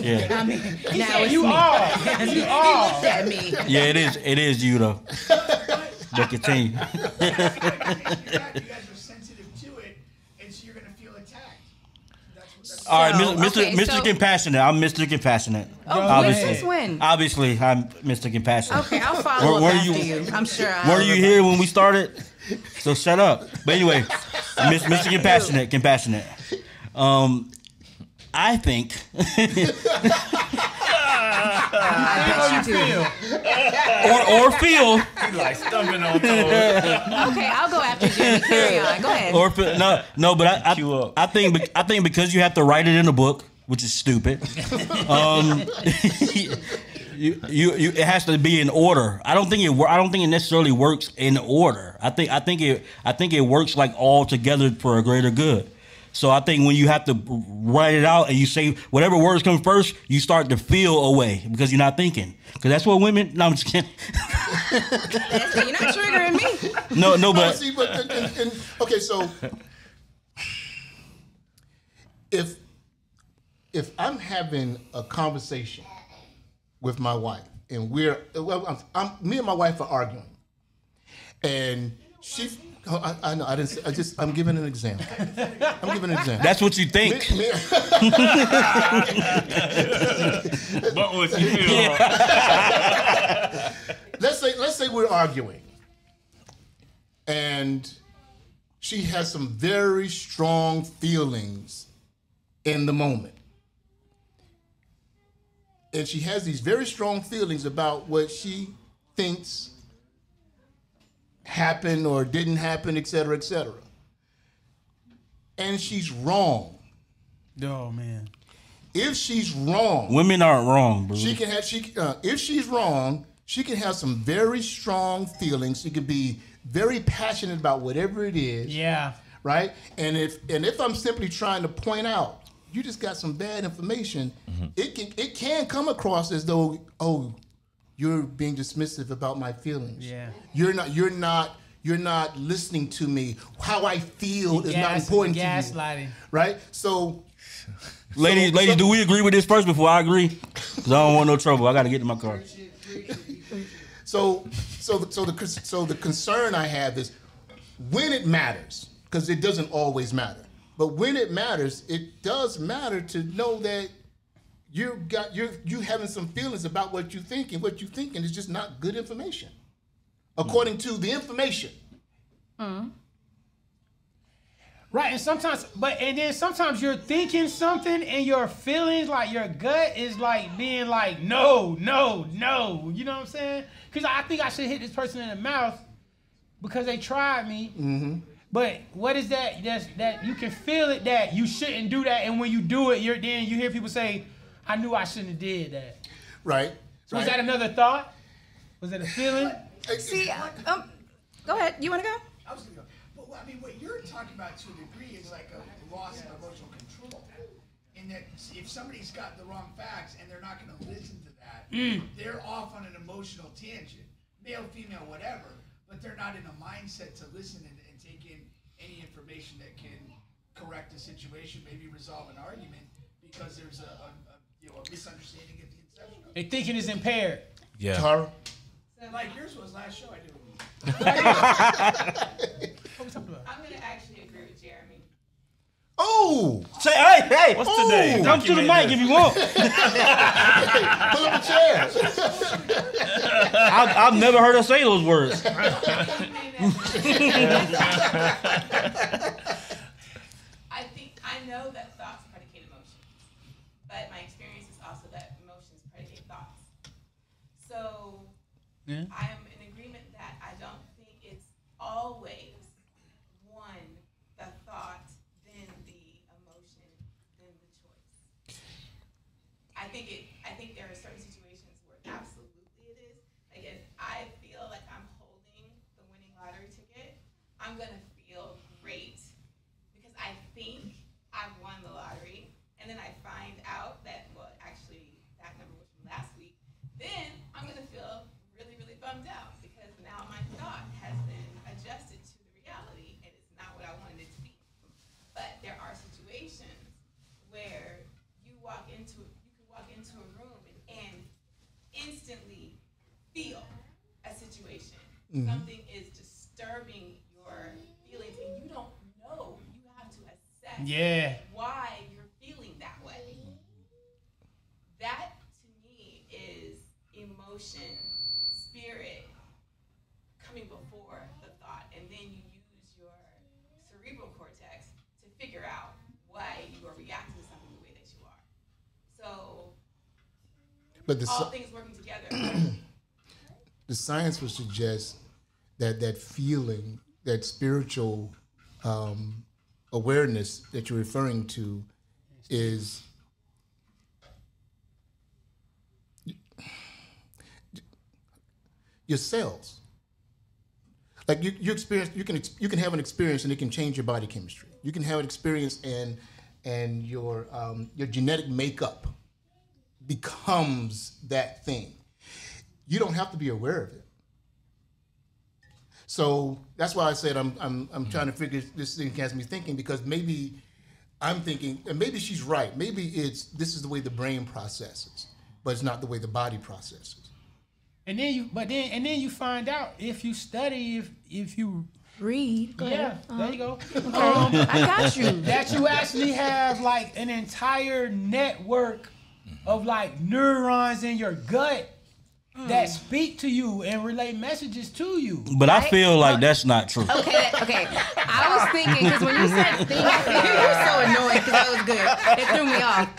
Yeah. I mean, now it's you me. are. You are. He said me. Yeah, it is you though. But continue. You guys are sensitive to it, and so you're going to feel attacked. That's all right, Mr. Compassionate. I'm Mr. Compassionate. Oh, since when? Obviously, I'm Mr. Compassionate. Okay, I'll follow up after you. I'm sure. Were you here when we started? So shut up. But anyway, Mr. Compassionate. I think. or feel. He's like stumbling on toes. Okay, I'll go after Jimmy. Carry on. Go ahead. But I think because you have to write it in a book, which is stupid. It has to be in order. I don't think it necessarily works in order. I think it works like all together for a greater good. So I think when you have to write it out and you say whatever words come first, you start to feel away because you're not thinking. Because that's what women. No, I'm just kidding. You're not triggering me. No, but okay, so if I'm having a conversation with my wife and me and my wife are arguing, and I know I didn't. I'm giving an example. That's what you think. But what you feel? Let's say we're arguing, and she has some very strong feelings in the moment. And she has these very strong feelings about what she thinks happened or didn't happen, et cetera, et cetera. And she's wrong. Oh man. If she's wrong, Women aren't wrong, bro. if she's wrong, she can have some very strong feelings. She can be very passionate about whatever it is. Yeah. Right? And if I'm simply trying to point out, you just got some bad information, it can come across as though, oh, you're being dismissive about my feelings. Yeah. You're not listening to me. How I feel is not important to you. Gaslighting. Right? So Ladies, do we agree with this first before I agree? Because I don't want no trouble. I got to get in my car. So the concern I have is when it matters, because it doesn't always matter. But when it matters, it does matter to know that you having some feelings about what you think, and what you thinking is just not good information, according to the information. Right, and sometimes you're thinking something and your feelings, like your gut is like being like, no. You know what I'm saying? Because I think I should hit this person in the mouth because they tried me. Mm-hmm. But what is that? That you can feel it that you shouldn't do that, and when you do it, you hear people say, I knew I shouldn't have did that. Right. So was that another thought? Was it a feeling? See, go ahead. You want to go? I was gonna go. Well, I mean, what you're talking about to a degree is like a loss of emotional control. In that, if somebody's got the wrong facts and they're not going to listen to that, they're off on an emotional tangent, male, female, whatever. But they're not in a mindset to listen and take in any information that can correct a situation, maybe resolve an argument, because there's a misunderstanding at the inception of it. They thinking is impaired. Yeah. Tara? Like yours was last show I did. What we talking about? I'm going to actually agree with Jeremy. Oh! Say, hey! What's Oh! today? Come to the mic if you want. Pull up a chair. I've never heard her say those words. I know that thoughts predicate emotions, but my experience is also that emotions predicate thoughts. So I am in agreement that I don't think it's always the thought, then the emotion, then the choice. I think there are certain situations where absolutely it is. Like if I feel like I'm holding the winning lottery ticket, I'm gonna feel great because I think I've won the lottery, and then I find out that actually that number was from last week. Then I'm gonna feel really, really bummed out because now my thought has been adjusted to the reality, and it's not what I wanted it to be. But there are situations where you can walk into a room and instantly feel a situation. Mm-hmm. Something is disturbing your feelings, and you don't know. You have to assess why you're feeling that way. That to me is emotion, spirit coming before the thought, and then you use your cerebral cortex to figure out why you are reacting to something the way that you are. So, all things working together. The science would suggest that feeling, that spiritual awareness that you're referring to is your cells. Like you experience, you can have an experience and it can change your body chemistry. You can have an experience and your genetic makeup becomes that thing. You don't have to be aware of it. So that's why I said I'm trying to figure this thing has me thinking, because maybe I'm thinking, and maybe she's right. Maybe this is the way the brain processes, but it's not the way the body processes. And then you find out if you study, if you read. Go ahead. There you go. I got you. That you actually have like an entire network of like neurons in your gut that speak to you and relay messages to you. But I feel like that's not true. Okay. I was thinking, because when you said thing, you were so annoying because that was good. It threw me off.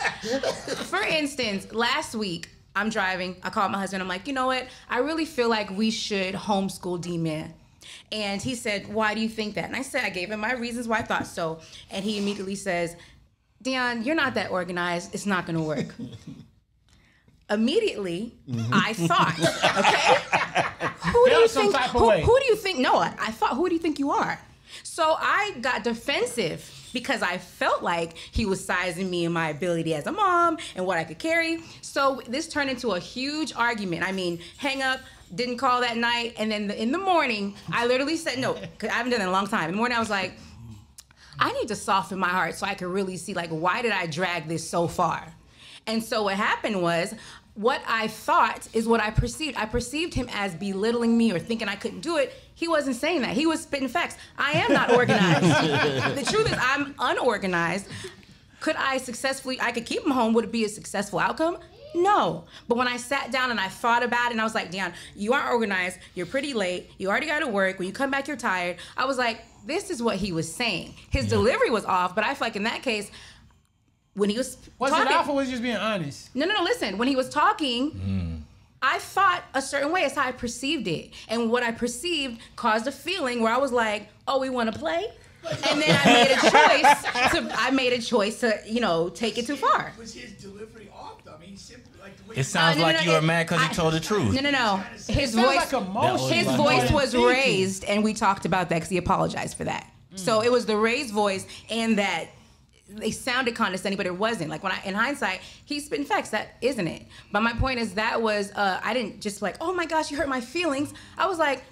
For instance, last week, I'm driving. I called my husband. I'm like, you know what? I really feel like we should homeschool D-Man. And he said, why do you think that? And I said, I gave him my reasons why I thought so. And he immediately says, Deion, you're not that organized. It's not going to work. Immediately, I thought, okay, who do you think? No, I thought, who do you think you are? So I got defensive because I felt like he was sizing me and my ability as a mom and what I could carry. So this turned into a huge argument. I mean, hang up, didn't call that night. And then in the morning, I literally said, no, because I haven't done that in a long time. In the morning, I was like, I need to soften my heart so I can really see, like, why did I drag this so far? And so what happened was, what I thought is what I perceived. I perceived him as belittling me or thinking I couldn't do it. He wasn't saying that. He was spitting facts. I am not organized. The truth is I'm unorganized. Could I could keep him home. Would it be a successful outcome? No. But when I sat down and I thought about it and I was like, Deion, you aren't organized. You're pretty late. You already got to work. When you come back, you're tired. I was like, this is what he was saying. His delivery was off, but I feel like in that case, when he was talking, it off or was he just being honest? No, listen. When he was talking, I thought a certain way. That's how I perceived it. And what I perceived caused a feeling where I was like, oh, we want to play? And then I made a choice to, take it too far. Was his delivery off though? I mean, simply like the way It sounds like you were mad because he told the truth. No. His voice was raised, and we talked about that because he apologized for that. So it was the raised voice and that they sounded condescending, but it wasn't. Like in hindsight, he's spitting facts. That isn't it. But my point is that was, I didn't just like, oh my gosh, you hurt my feelings. I was like,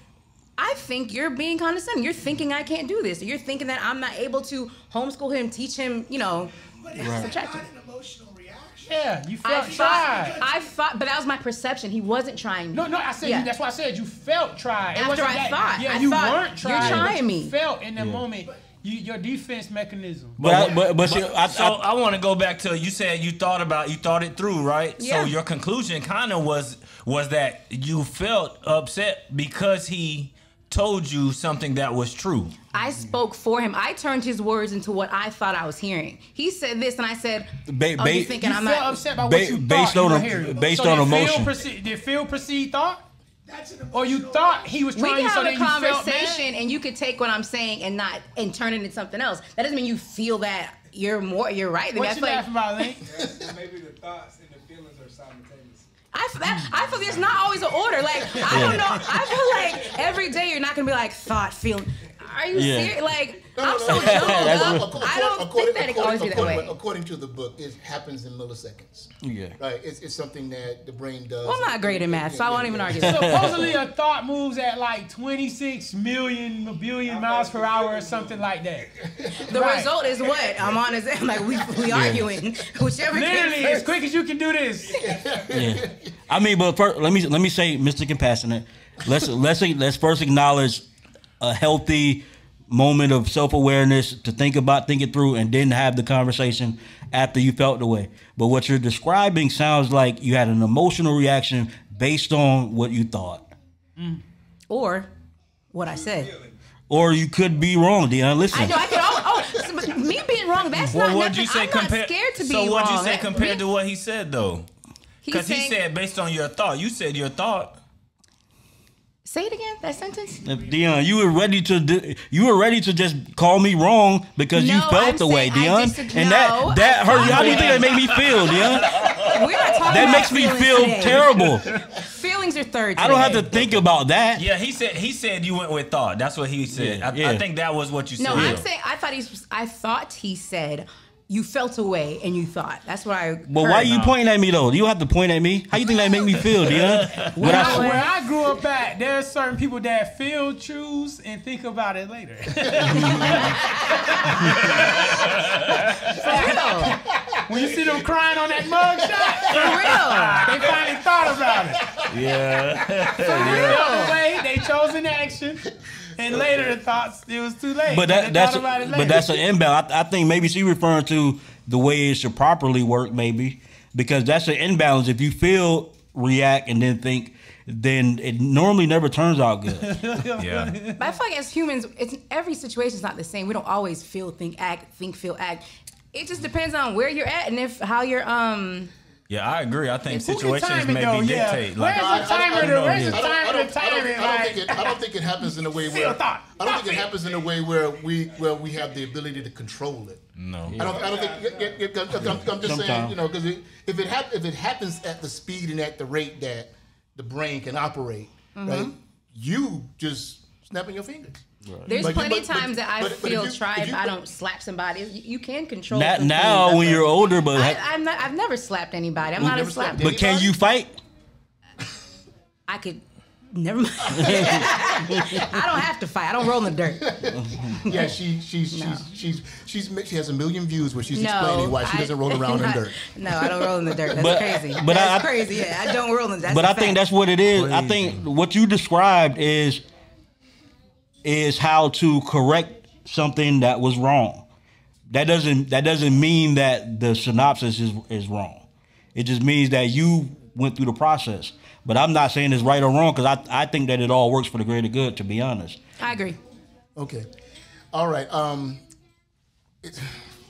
I think you're being condescending. You're thinking I can't do this. Or you're thinking that I'm not able to homeschool him, teach him, But it's not an emotional reaction. Yeah, you felt tried. I thought, but that was my perception. He wasn't trying me. No, I said that's why I said you felt tried. After I thought. Yeah, I you thought, weren't trying. You're trying me. You felt in that moment. Your defense mechanism. I want to go back to you said you thought it through, right? Yeah. So your conclusion kind of was that you felt upset because he told you something that was true. I spoke for him. I turned his words into what I thought I was hearing. He said this, and I said, you thinking I'm not upset by what you thought based on emotion. Did Phil proceed thought? That's an or you thought he was trying to so have a conversation and you could take what I'm saying and turn it into something else. That doesn't mean you feel that you're right. What you laughing about, Link? Maybe the thoughts and the feelings are simultaneous. I feel there's not always an order. Like, I don't know. I feel like every day you're not going to be like, thought, feeling. Are you serious? Like, I'm so jumbled up. I don't think that it always be that way. According to the book, it happens in milliseconds. Yeah. Right. It's something that the brain does. Well, I'm not great at math, so I won't even argue. Supposedly a thought moves at like 26 billion miles per hour or something like that. The result is what? I'm on his like we arguing. Whichever literally as quick as you can do this. Yeah. I mean, but first, let me say, Mr. Compassionate, let's first acknowledge a healthy moment of self-awareness to think it through and then have the conversation after you felt the way. But what you're describing sounds like you had an emotional reaction based on what you thought. Or what I said. Or you could be wrong, Deion. Listen. I know, so me being wrong, that's not nothing. I'm not scared to be wrong. So what'd you say compared to what he said, though? Because he said based on your thought. You said your thought. Say it again, that sentence. Deion, you were ready to just call me wrong because you felt the way, Deion. And that hurt. How do you think that made me feel, Deion? We're not talking that makes me feel today. terrible. Feelings are third today. I don't have to think about that. Yeah, he said you went with thought. That's what he said. I think that was what you said. No, I'm saying I thought he said you felt away and you thought. That's what I. But why are you pointing at me though? You don't have to point at me. How you think that make me feel, Dion? Where I grew up at, there are certain people that feel, choose, and think about it later. For real. When you see them crying on that mug shot, For real. they finally thought about it. Yeah. For real. Way, they chose an action. And later the thoughts, it was too late. But that's an inbound. I think maybe she referring to the way it should properly work, maybe, because that's an imbalance. If you feel, react, and then think, then it normally never turns out good. Yeah. But I feel like as humans, every situation is not the same. We don't always feel, think, act, think, feel, act. It just depends on where you're at and how you're Yeah, I agree. I think Who can situations time it, maybe though? dictate. Yeah. Like, Where's the timer? Where's the timer to time it? I don't think it happens in a way where I don't think it happens in a way where we have the ability to control it. no. I don't think. I'm just saying, you know, because if it happens at the speed and at the rate that the brain can operate, right? You just snapping your fingers. Right. There's plenty of times that I feel tried. I don't slap somebody. You can control. Not now when you're older, but I've never slapped anybody. I'm not a slapper. But can you fight? I could. Never mind. I don't have to fight. I don't roll in the dirt. Yeah, she has a million views where she's explaining why she doesn't roll around in dirt. No, I don't roll in the dirt. That's crazy. But that's crazy. Yeah, I don't roll in the dirt. But I think that's what it is. Crazy. I think what you described is how to correct something that was wrong. That doesn't mean that the synopsis is wrong. It just means that you went through the process. But I'm not saying it's right or wrong because I think that it all works for the greater good, to be honest. I agree. Okay. All right.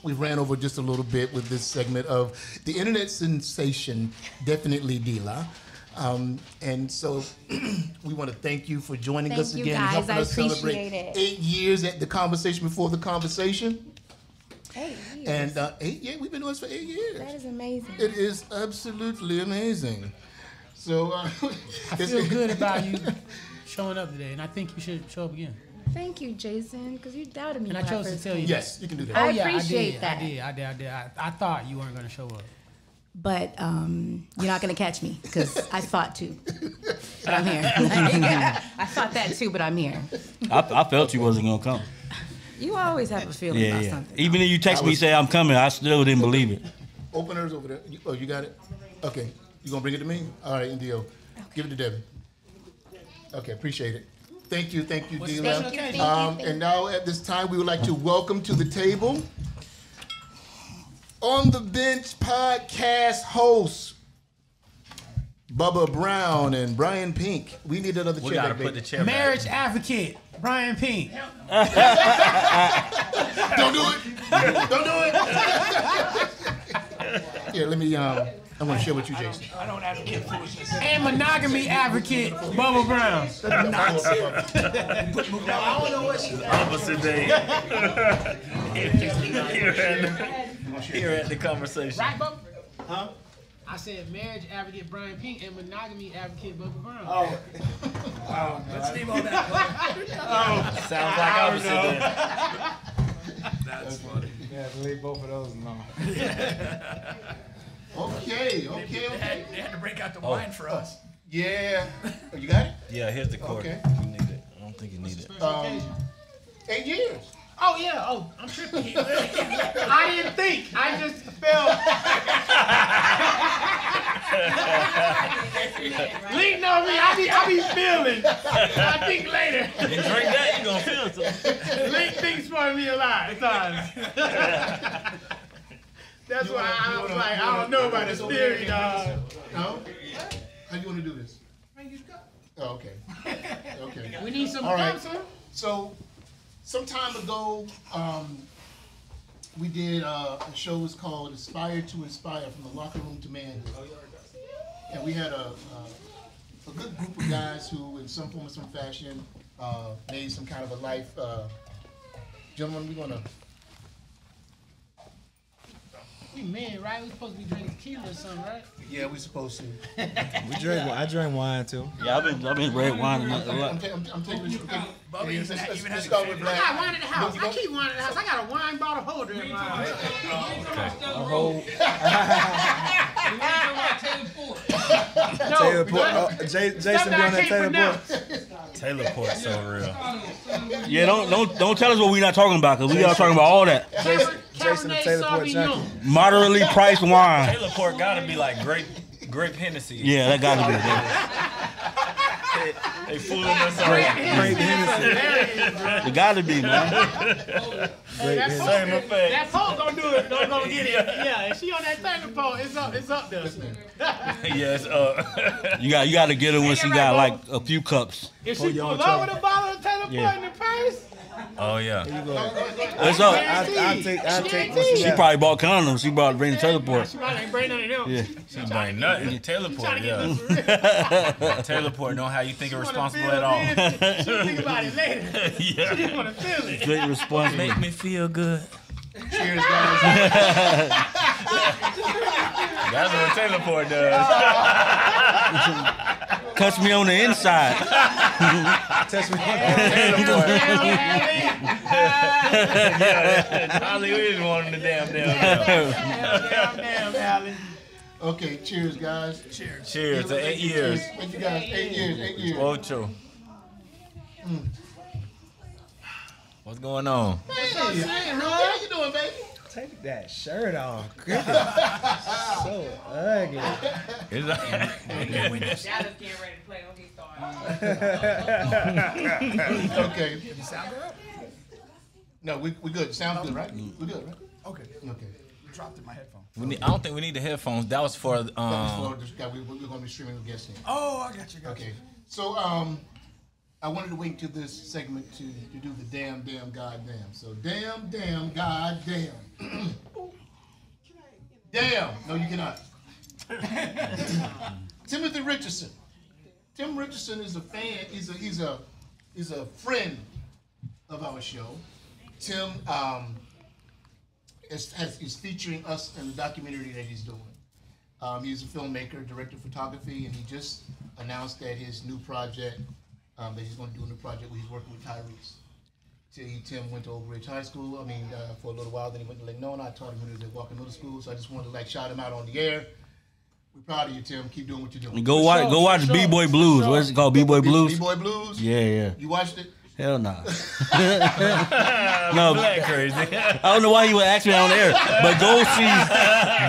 We ran over just a little bit with this segment of the internet sensation, Definitely Dila. And so we want to thank you for joining us Thank you, again and guys. helping I us celebrate appreciate it. 8 years at the Conversation Before the Conversation. 8 years. And 8 years, we've been doing this for 8 years. That is amazing. It is absolutely amazing. So I feel good about you showing up today, and I think you should show up again. Thank you, Jason, because you doubted me. And I when chose to first tell you. came. yes, you can do that. I yeah, appreciate I did. I thought you weren't going to show up. But you're not going to catch me because I thought too. But I'm here. I thought that too, but I'm here. I felt you wasn't gonna come. You always have a feeling about something. Even if you text me say I'm coming, I still didn't believe it. Openers over there. You got it? Okay. You gonna bring it to me? All right, Indio. Give it to Devin. Okay, appreciate it. Thank you, Dila. Thank you. And now at this time, we would like to welcome to the table On the Bench podcast hosts Bubba Brown and Brian Pink. We need another chair. We gotta put the chair back. Marriage advocate, Brian Pink. Don't do it. Don't do it. Here, let me. I want to share with you, Jason. I don't advocate foolishness. And monogamy advocate, Bubba Brown. Now, I don't know what she's Opposite day. Here at the conversation. Right, Bubba? Huh? I said marriage advocate Brian Pink and monogamy advocate Bubba Brown. Oh. Let's leave all that. Sounds like opposite day. That's funny. Yeah, leave both of those alone. Okay. They had to break out the wine for us. Yeah. Oh, you got it? Yeah, here's the cord. Okay. You need it. I don't think you need it. 8 years. Oh, yeah. Oh, I'm tripping. I didn't think. I just felt. Leaning on me, I be feeling. I think later. You drink that, you gonna feel something. Link thinks for me a lot at times. That's why I was like, I don't know about this theory, dog. No? How you want to do this? Oh, okay. Okay. We need some All right. cups, huh? So, some time ago, we did a show was called Aspire to Inspire, From the Locker Room to Manhood. And we had a good group of guys who, in some form or some fashion, made some kind of a life. Gentlemen, we're going to We men, right? We supposed to be drinking tequila or something, right? Yeah, we supposed to. I drink wine too. Yeah, I've been red wine a lot. I'm taking this. Bubba, Let's start with I Black. got wine in the house. I keep wine in the house. I got a wine bottle holder in my house. A whole No, Taylor Port. Jason be on that Taylor Port. Taylor Port's so real. Yeah, don't tell us what we're not talking about, because we are talking about all that. Jason the Taylor Port junkie. Moderately priced wine. Taylor Port gotta be like grape Hennessy. Yeah, that gotta be. They fooling us all. Great Hennessy. It gotta be, man. Great Hennessy. Same effect. That pole gonna do it. Don't gonna get it. Yeah, if she on that Taylor pole, it's up there. Yes. You got to get her when she got like a few cups. If she pull over the bottle of Taylor Port in the purse, Oh yeah. What's up? I take She probably bought condoms. She brought bring the teleport. she probably ain't bring none of them. Yeah. She bring nothing. Taylor Port, yeah. Taylor Port don't have you thinking Wanna responsible feel at all. it, man. She'll think about it later. She Yeah. didn't want to feel it. Straight responsible. Make me feel good. Cheers, guys. That's what Taylor Port does. Cuts me on the inside. touch me. Hollywood is wanting the damn. Damn, Allen. Okay, cheers, guys. Cheers to 8 years. Thank you guys. 8 years. 8 years. Ocho. What's going on? How you doing, baby? Take that shirt off. Goodness. So ugly. It's like, Dallas getting ready to play. Don't get started. Okay. Did the sound go up? No, we good. Sounds good, right? We good, right? Okay. Okay. You dropped in my headphone. I don't think we need the headphones. That was for We're going to be streaming with guests here. Oh, I got you. Okay. So, I wanted to wait till this segment to do the damn, goddamn. So, damn, goddamn. Damn. No, you cannot. Timothy Richardson. Tim Richardson is a fan. He's a friend of our show. Tim is featuring us in the documentary that he's doing. He's a filmmaker, director of photography, and he just announced that his new project, that he's going to do a new project where he's working with Tyrese. Tim went to Oak Ridge High School, for a little while, then he went to Lake Nona. I taught him when he was at Walker Middle School, so I just wanted to shout him out on the air. We're proud of you, Tim. Keep doing what you're doing. Go watch B-Boy Blues. What's it called? B-Boy Blues? B-Boy Blues? Yeah. You watched it? Hell nah. No. Black crazy. I don't know why you would ask me on air, but go see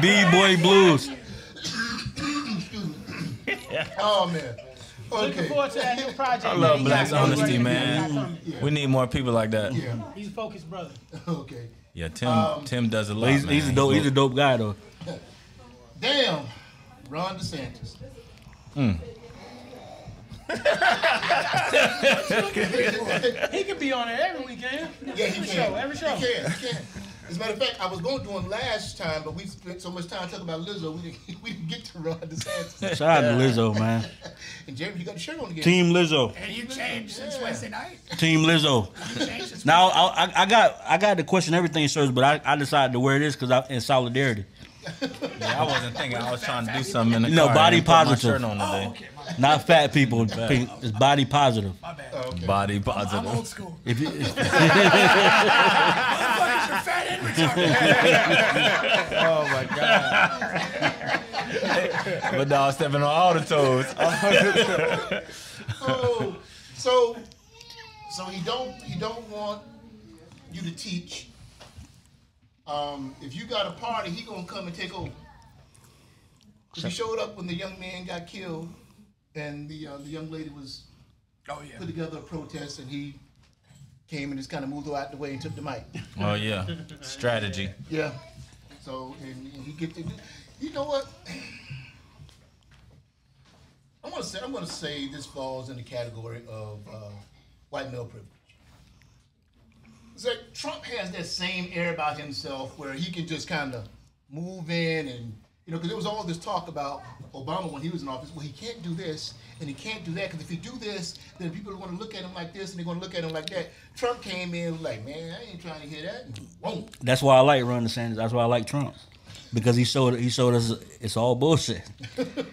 B-Boy Blues. Oh, man. Looking Okay. forward to that new project. I love man. Black's He got something honesty, right man. there. He got We need more people like that. Yeah. something. He's a focused brother. Okay. Yeah, Tim does a lot. He's man. a dope guy though. Damn. Ron DeSantis. He can be on there every weekend. Yeah, he can. Every show. He can. As a matter of fact, I was going to do him last time, but we spent so much time talking about Lizzo, we didn't get to Ron DeSantis. Shout out to Lizzo, man. And Jeremy, you got the shirt on again. Team Lizzo. And you changed since Wednesday night. Team Lizzo. You changed since Now I got to question everything, sirs, but I decided to wear this because in solidarity. Yeah, I wasn't thinking. I was trying to do something in the No, car. body and put my positive. shirt on today. Okay, my Not fat people. Pink. It's body positive. bad. Okay. Body I'm positive. old school. If you, Motherfuckers are fat and retarded. Oh my God. But dog stepping on all the toes. Oh, so he don't want you to teach. If you got a party, he gonna come and take over. 'Cause he showed up when the young man got killed, and the young lady was Oh yeah. put together a protest, and he came and just kind of moved her out the way and took the mic. Oh yeah, strategy. Yeah. So and he get to, you know what? I'm gonna say this falls in the category of white male privilege. It's like Trump has that same air about himself where he can just kind of move in and, because there was all this talk about Obama when he was in office. Well, he can't do this and he can't do that because if he do this, then people are going to look at him like this and they're going to look at him like that. Trump came in like, man, I ain't trying to hear that. And won't. that's why I like Ron DeSantis. That's why I like Trump. because he showed us it's all bullshit.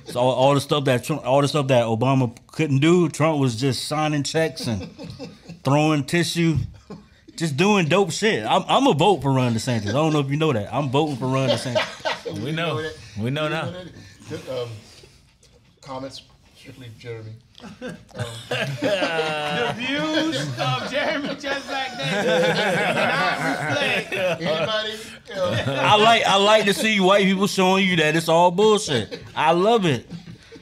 So all the stuff that Obama couldn't do, Trump was just signing checks and throwing tissue, just doing dope shit. I'm a vote for Ron DeSantis. I don't know if you know that. I'm voting for Ron DeSantis. We know. We know now. Comments, strictly Jeremy. The views of Jeremy Jus'Black not reflect. Anybody? I like to see white people showing you that it's all bullshit. I love it.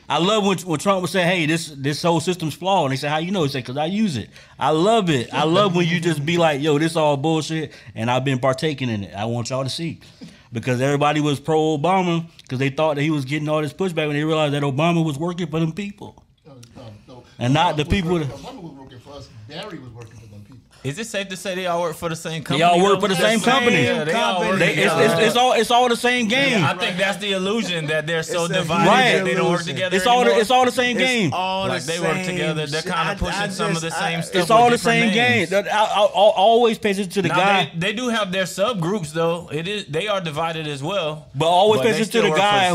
I love when Trump would say, "Hey, this whole system's flawed," and they say, "How you know?" He said, "Cause I use it." I love it. I love when you just be like, "Yo, this all bullshit," and I've been partaking in it. I want y'all to see, because everybody was pro Obama because they thought that he was getting all this pushback when they realized that Obama was working for them people. And not the people. Obama was working for us. Barry was working for them people. Is it safe to say they all work for the same company? They all work for the same company. Yeah, they all work It's all the same game. Yeah, I think that's the illusion that they're so divided right. that they don't work together. It's all the same game. Like they work together. They're kind of pushing some of the same stuff. It's all the same game. I always pay attention to the guy. They do have their subgroups though. They are divided as well. But always pay attention to the guy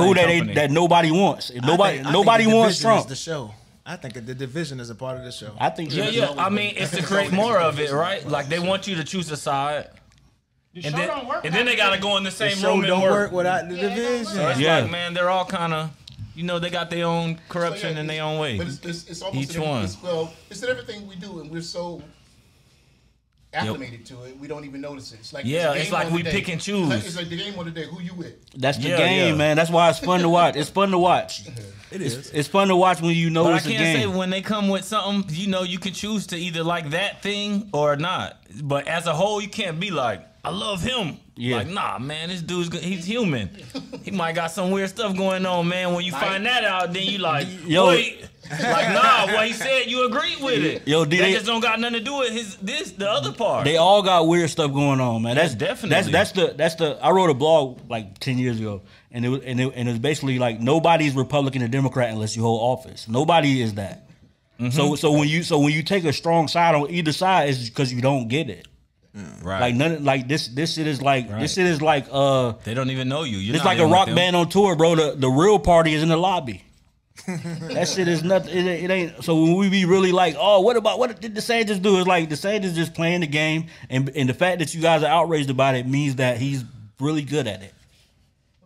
that nobody wants. Nobody wants Trump. The show. I think the division is a part of the show. I think. Yeah. I mean, it's to create more of it, right? Like they want you to choose a side. The show don't work. And then they gotta go in the same room and don't work. without the division. So it's like, man, they're all kind of, they got their own corruption in their own way. But it's almost Each one. It's in everything we do, and we're so acclimated to it, we don't even notice it. It's like it's like we pick and choose. It's like the game of the day. Who you with? That's the game, man. That's why it's fun to watch. It's fun to watch. It is. It's fun to watch when you know it's a game. But I can't say when they come with something, you can choose to either like that thing or not. But as a whole, you can't be like, I love him. Yeah. Like, nah, man, this dude's he's human. He might got some weird stuff going on, man. When you find that out, then you like, wait. Like, nah, what he said, you agreed with it. Yo, that just don't got nothing to do with the other part. They all got weird stuff going on, man. That's definitely. That's the. I wrote a blog like 10 years ago, and it was basically like nobody's Republican or Democrat unless you hold office. Nobody is that. Mm-hmm. So when you take a strong side on either side, it's because you don't get it. Right. Like this shit is like this shit is like they don't even know you. It's like a rock band on tour, bro. The real party is in the lobby. That shit is nothing. It ain't. So when we be really like, oh, what did DeSantis do? It's like DeSantis just playing the game, and the fact that you guys are outraged about it means that he's really good at it.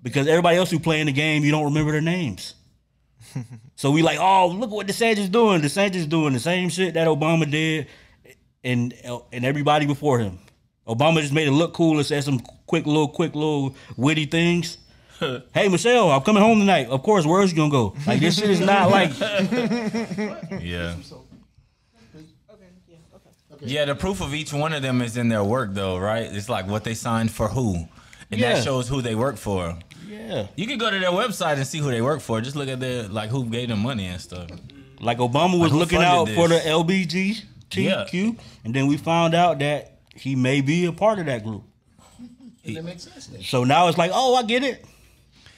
Because everybody else who playing the game, you don't remember their names. So we like, oh, look what DeSantis doing. DeSantis doing the same shit that Obama did, and everybody before him. Obama just made it look cool and said some quick little witty things. Hey, Michelle, I'm coming home tonight. Of course, where's you gonna go? Like, this shit is not like. Yeah. Yeah, the proof of each one of them is in their work, though, right? It's like what they signed for who, and that shows who they work for. Yeah. You can go to their website and see who they work for. Just look at their who gave them money and stuff. Like Obama was looking out for the LGBTQ, and then we found out that he may be a part of that group. That makes sense. Then. So now it's like, oh, I get it.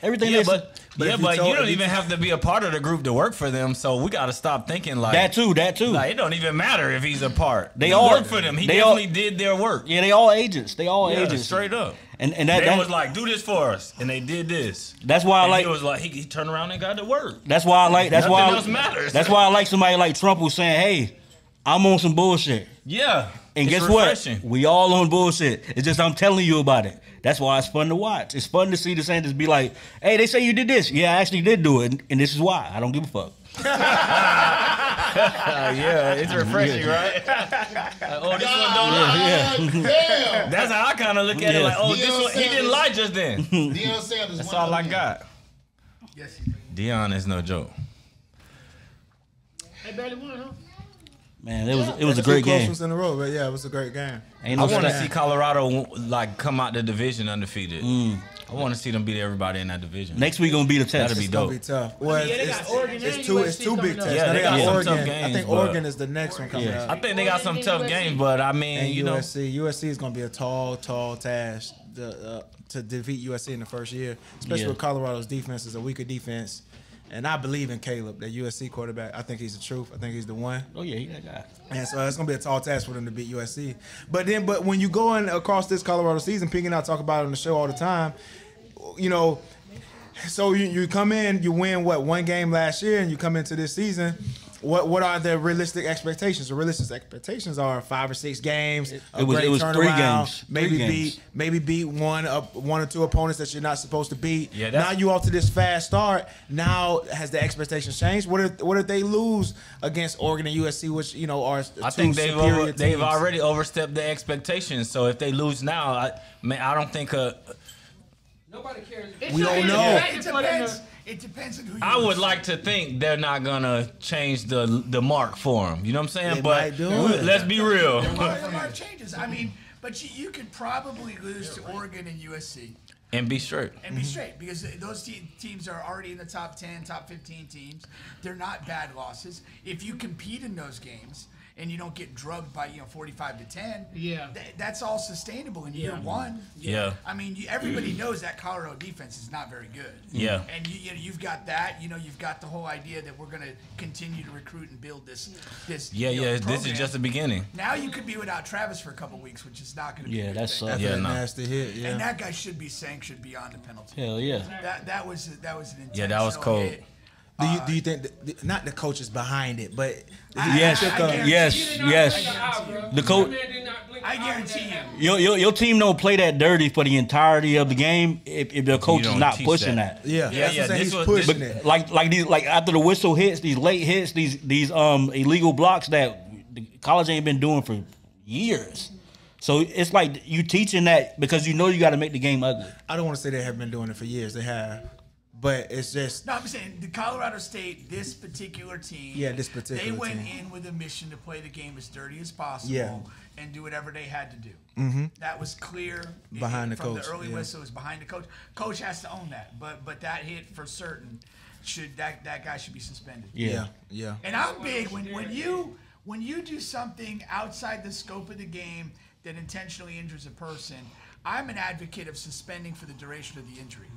Everything. Yeah, but you don't even have to be a part of the group to work for them. So we got to stop thinking like that too. Like, it don't even matter if he's a part. They all work for them. He definitely did their work. Yeah, they all agents. Agents. Straight up. And that was like, do this for us, and they did this. That's why I like. He was like, he turned around and got to work. That's why I like. That's Nothing why else matters. That's why I like somebody like Trump who's saying, "Hey, I'm on some bullshit." Yeah. And guess refreshing. What? We all on bullshit. It's just I'm telling you about it. That's why it's fun to watch. It's fun to see DeSantis be like, "Hey, they say you did this. Yeah, I actually did do it, and this is why. I don't give a fuck." Yeah, it's refreshing, right? Oh, this one don't lie. That's how I kind of look at it. Like, oh, this one, he didn't lie just then. Deion That's all I got. Yes, Deion is no joke. They barely won, huh? Man, it was a great game. In a row, but yeah, it was a great game. I want to see Colorado come out the division undefeated. I want to see them beat everybody in that division. Next week gonna be the test. That'll be dope. Gonna be tough. Well, they got Oregon it's two big tests. Yeah, they got some tough games. I think Oregon is the next one coming up. I think they got some tough games, but I mean, and USC is gonna be a tall task to defeat USC in the first year, especially with Colorado's defense is a weaker defense. And I believe in Caleb, that USC quarterback. I think he's the truth. I think he's the one. Oh yeah, he's that guy. And so it's gonna be a tall task for them to beat USC. But when you go in across this Colorado season, Pink and I talk about it on the show all the time. you know, so you come in, you win one game last year, and you come into this season. What are the realistic expectations? The realistic expectations are 5 or 6 games. It was 3 games. Maybe beat one or two opponents that you're not supposed to beat. Yeah, now you off to this fast start. Now has the expectations changed? What if they lose against Oregon and USC, which are I think they've already overstepped the expectations. So if they lose now, I don't think nobody cares. We don't know. It depends on who you I would like to think they're not gonna change the mark for them. You know what I'm saying? They but might do it. let's be real. The mark changes. I mean, but you could probably lose to Oregon and USC. And be straight. And be straight, because those teams are already in the top 10, top 15 teams. They're not bad losses. If you compete in those games and you don't get drugged by 45-10, that's all sustainable in year one. Yeah. I mean, everybody knows that Colorado defense is not very good. Yeah. And you've got that. You've got the whole idea that we're going to continue to recruit and build this. This is just the beginning. Now you could be without Travis for a couple weeks, which is not going to be. Yeah, that's a nasty hit. Yeah. And that guy should be sanctioned beyond the penalty. Hell yeah. That was an intentional Yeah, that was cold. hit. Do you think not the coaches behind it, but yes. The coach. I guarantee you. Your team don't play that dirty for the entirety of the game if the coach is not pushing that. Yeah. He's pushing it. Like after the whistle hits, these late hits, these illegal blocks that the college ain't been doing for years. So it's like you teaching that because you got to make the game ugly. I don't want to say they have been doing it for years. They have. But it's just... No, I'm saying the Colorado State, this particular team... Yeah, this particular team. They went in with a mission to play the game as dirty as possible and do whatever they had to do. Mm-hmm. That was clear behind the from coach. the early whistle. It was behind the coach. Coach has to own that. But that hit for certain, that guy should be suspended. Yeah. And I'm big when you do something outside the scope of the game that intentionally injures a person, I'm an advocate of suspending for the duration of the injury.